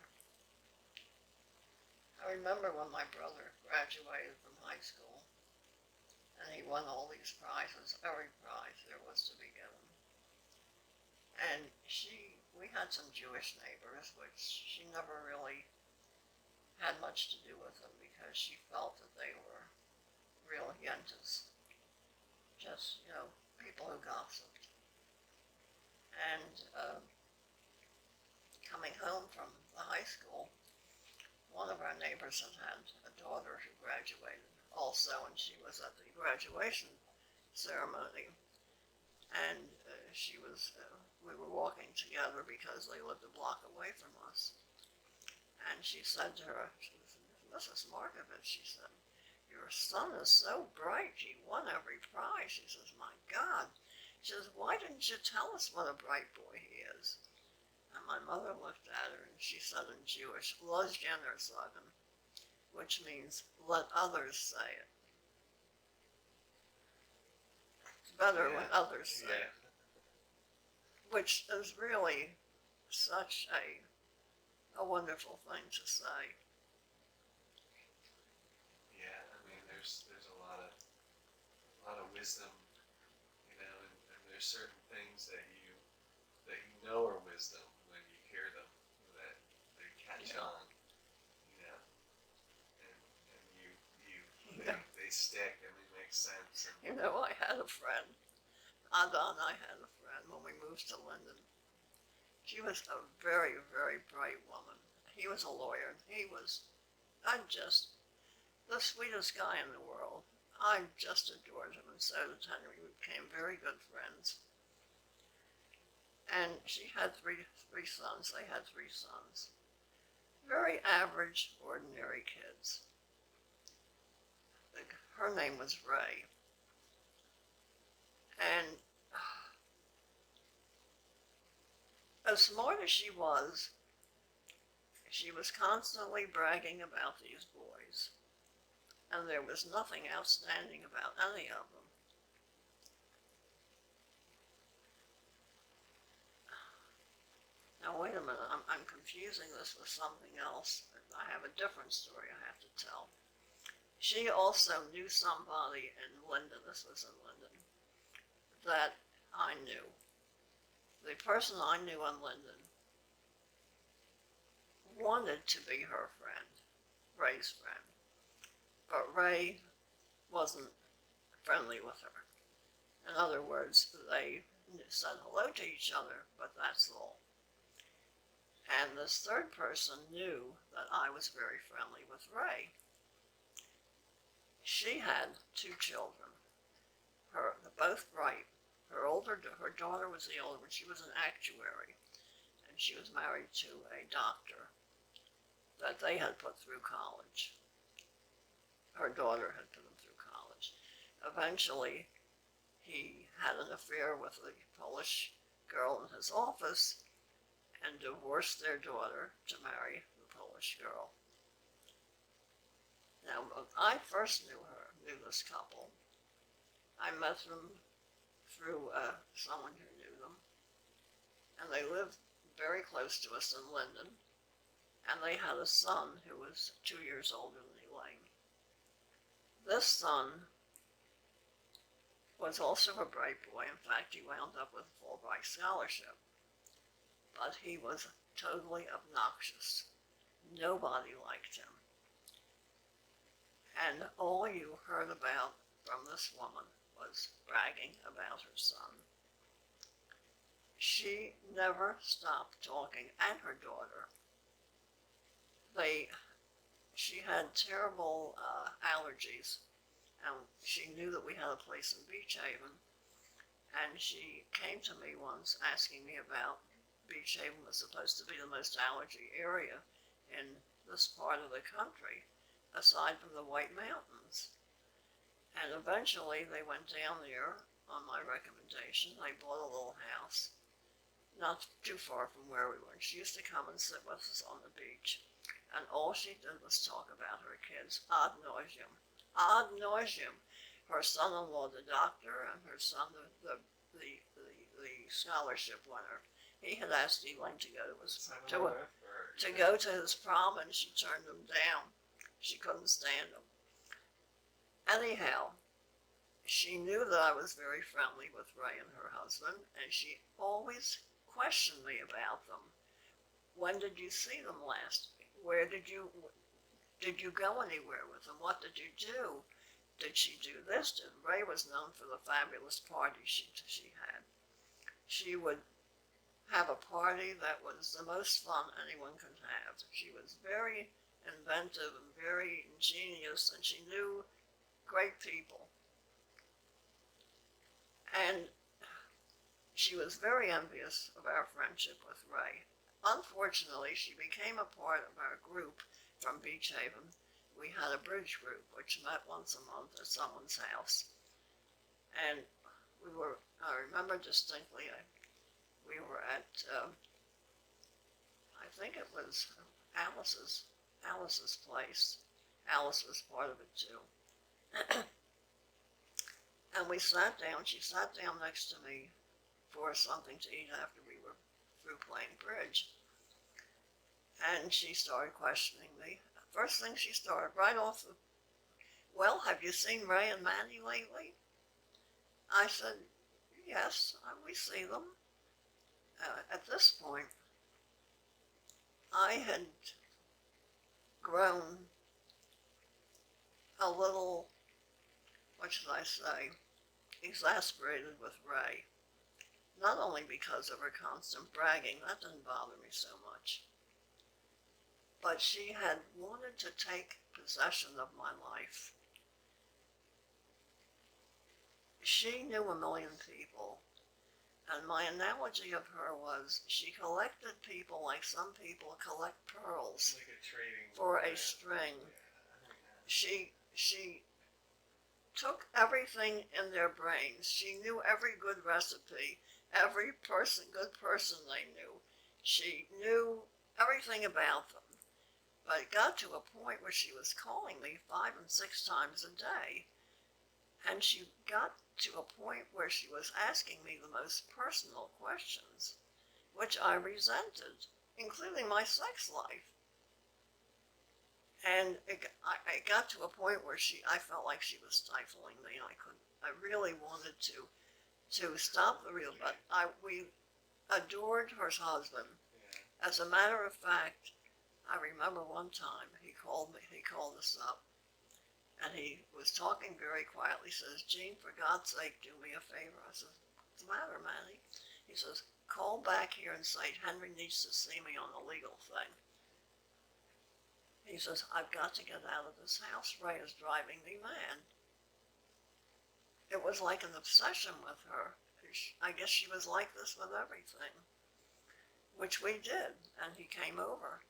I remember when my brother graduated from high school and he won all these prizes, every prize there was to be given. And we had some Jewish neighbors, which she never really had much to do with them because she felt that they were real yentas. Just, people who gossiped. And coming home from the high school, one of our neighbors had a daughter who graduated also, and she was at the graduation ceremony. And we were walking together because they lived a block away from us. And she said to her, Mrs. Markovich, she said, your son is so bright. He won every prize. She says, my God. She says, why didn't you tell us what a bright boy he is? And my mother looked at her and she said in Jewish, Lozjener sagen, which means let others say it. It's better when others say it. Which is really such a wonderful thing to say. Yeah, I mean, there's a lot of wisdom, and there's certain things that you know are wisdom when you hear them, that they catch on, and they stick and they make sense. And I had a friend, Ada and I had a friend when we moved to Linden. She was a very, very bright woman. He was a lawyer. I'm just the sweetest guy in the world. I just adored him, and so did Henry. We became very good friends. And she had three sons. They had three sons. Very average, ordinary kids. Her name was Ray. And as smart as she was constantly bragging about these boys. And there was nothing outstanding about any of them. Now wait a minute, I'm confusing this with something else. I have a different story I have to tell. She also knew somebody in Linden, this was in Linden, that I knew. The person I knew in Linden wanted to be her friend Ray's friend. But Ray wasn't friendly with her. In other words, they said hello to each other, but that's all. And this third person knew that I was very friendly with Ray. She had 2 children. Both bright. Her daughter was the older one. She was an actuary, and she was married to a doctor that they had put through college. Her daughter had put him through college. Eventually, he had an affair with a Polish girl in his office and divorced their daughter to marry the Polish girl. Now, when I first knew this couple, I met them through someone who knew them, and they lived very close to us in Linden, and they had a son who was 2 years older than Elaine. This son was also a bright boy. In fact, he wound up with a Fulbright scholarship. But he was totally obnoxious. Nobody liked him. And all you heard about from this woman was bragging about her son. She never stopped talking, and her daughter. She had terrible allergies, and she knew that we had a place in Beach Haven, and she came to me once asking me about Beach Haven. Was supposed to be the most allergy area in this part of the country, aside from the White Mountains. And eventually they went down there on my recommendation. They bought a little house not too far from where we were. She used to come and sit with us on the beach, and all she did was talk about her kids ad nauseum. Ad nauseum. Her son-in-law, the doctor, and her son, the scholarship winner. He had asked Elaine to go to his prom, and she turned him down. She couldn't stand him. Anyhow, she knew that I was very friendly with Ray and her husband, and she always questioned me about them. When did you see them last? Where did you go anywhere with them? What did you do? Did she do this? Ray was known for the fabulous parties she had. She would have a party that was the most fun anyone could have. She was very inventive and very ingenious, and she knew great people. And she was very envious of our friendship with Ray. Unfortunately, she became a part of our group from Beach Haven. We had a bridge group which met once a month at someone's house. And I remember distinctly, we were at, I think it was Alice's place. Alice was part of it too. And we sat down. She sat down next to me for something to eat after we were through playing bridge. And she started questioning me. First thing she started right off well, have you seen Ray and Manny lately? I said, yes, we see them. At this point, I had grown a little, what should I say, exasperated with Ray. Not only because of her constant bragging, that didn't bother me so much, but she had wanted to take possession of my life. She knew a million people, and my analogy of her was she collected people like some people collect pearls like a trading for a string. She took everything in their brains. She knew every good recipe, every good person they knew. She knew everything about them. But it got to a point where she was calling me 5 and 6 times a day. And she got to a point where she was asking me the most personal questions, which I resented, including my sex life. And it got to a point where I felt like she was stifling me. I really wanted to stop the real, but we adored her husband. Yeah. As a matter of fact, I remember one time he called me. He called us up, and he was talking very quietly. He says, "Gene, for God's sake, do me a favor." I said, "What's the matter, Manny?" He says, "Call back here and say Henry needs to see me on a legal thing." He says, "I've got to get out of this house. Ray is driving me mad." It was like an obsession with her. I guess she was like this with everything, which we did. And he came over,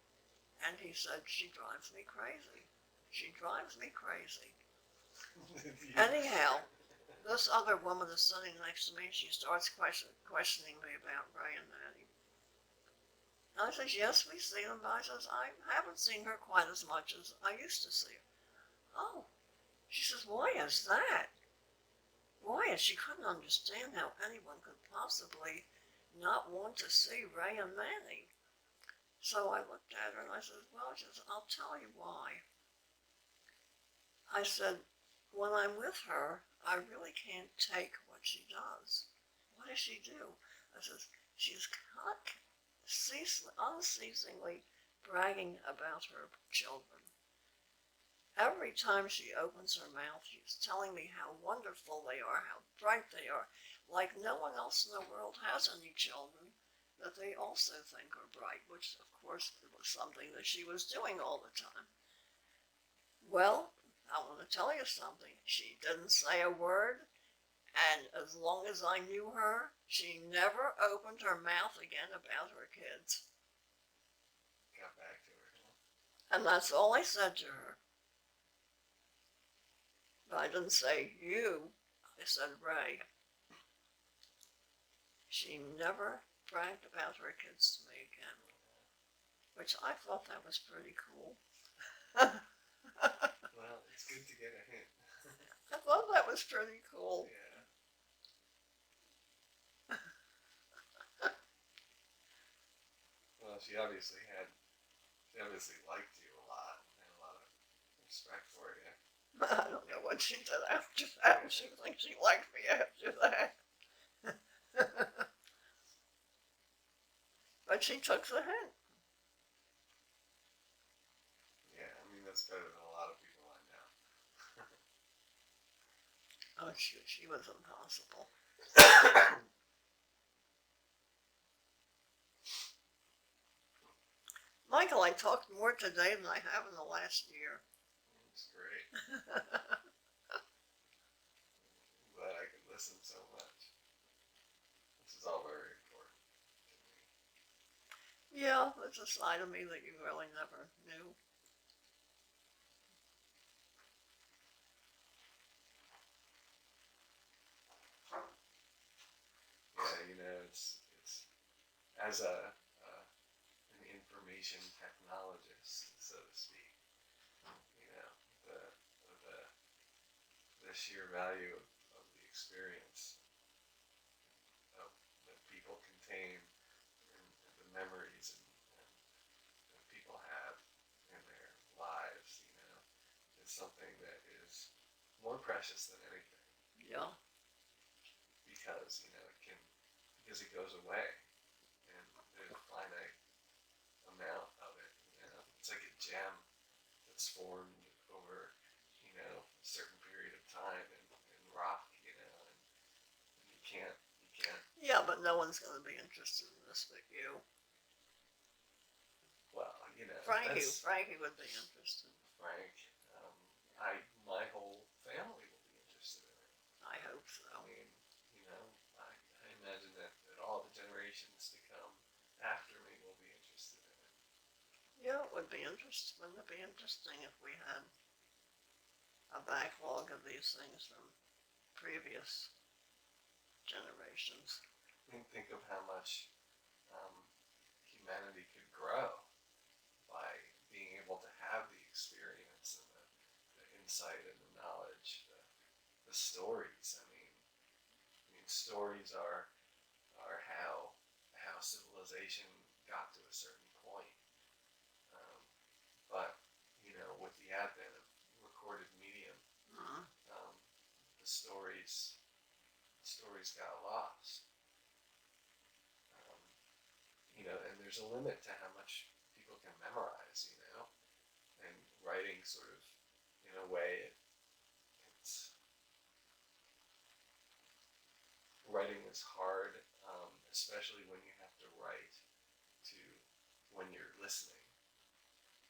and he said, "She drives me crazy. She drives me crazy." Anyhow, this other woman is sitting next to me, and she starts questioning me about Ray and Maddie. And I says, "Yes, we see them," but I says, "I haven't seen her quite as much as I used to see her." "Oh," she says, "why is that?" Why? And she couldn't understand how anyone could possibly not want to see Ray and Manny. So I looked at her and I said, "Well," she says, "I'll tell you why." I said, "When I'm with her, I really can't take what she does." "What does she do?" I says, "She's unceasingly bragging about her children. Every time she opens her mouth, she's telling me how wonderful they are, how bright they are, like no one else in the world has any children that they also think are bright," which of course was something that she was doing all the time. Well, I want to tell you something. She didn't say a word, and as long as I knew her, she never opened her mouth again about her kids. Got back to her. And that's all I said to her. But I didn't say "you," I said "Ray." She never bragged about her kids to me again, which I thought that was pretty cool. Well, it's good to get a hint. I thought that was pretty cool. Yeah. Well, she obviously liked you a lot and had a lot of respect for you. I don't know what she did after that. She thinks she liked me after that. But she took the hint. Yeah, I mean, that's better than a lot of people I know. Oh, shoot, she was impossible. Michael, I talked more today than I have in the last year. It's great. I'm glad I could listen so much. This is all very important to me. Yeah, it's a side of me that you really never knew. Yeah, it's as an information technologist, so to speak. The the the sheer value of the experience that people contain and the memories and that people have in their lives, is something that is more precious than anything Yeah. because because it goes away and there's a finite amount of it. It's like a gem that's formed over a certain period of time and rock, and you can't. Yeah, but no one's going to be interested in this but you. Well, Frankie would be interested. Frank. My whole family will be interested in it. I hope so. I mean, I imagine that all the generations to come after me will be interested in it. Yeah, it would be interesting. Wouldn't it be interesting if we had a backlog of these things from previous generations? I mean, think of how much humanity could grow by being able to have the experience and the insight and the knowledge, the stories. I mean, stories are how civilization got to a certain point. But with the advent of recorded medium, Mm-hmm. um, the stories got lost. Um, and there's a limit to how much people can memorize, and writing sort of, in a way, it's writing is hard, especially when you have to write to when you're listening.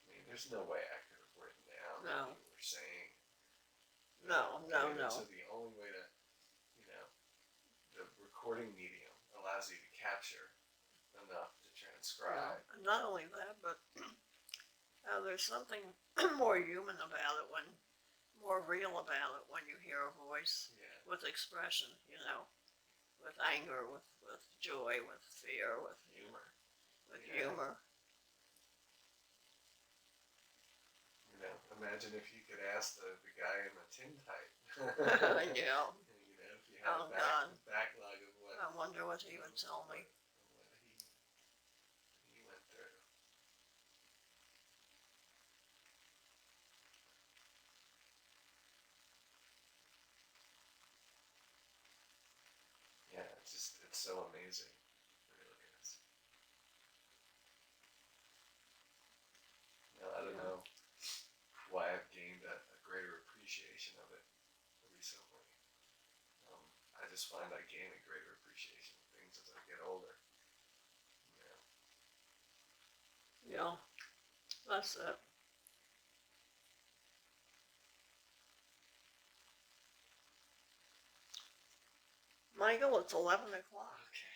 I mean, there's no way I could have written down No. what you were saying. No. So the only way to, the recording medium allows you to capture enough to transcribe. And not only that, but there's something more human about it, more real about it when you hear a voice with expression, with anger, with joy, with fear, with Humor. humor. Imagine if you could ask the guy in the tintype. Yeah. If you had God. a backlog of what. I wonder what he would tell me. What he went through. Yeah, it's so amazing. It really is. I don't know why I've gained a greater appreciation of it recently. I just find I gain a greater appreciation of things as I get older. Yeah, that's it. Michael, it's 11 o'clock. Okay.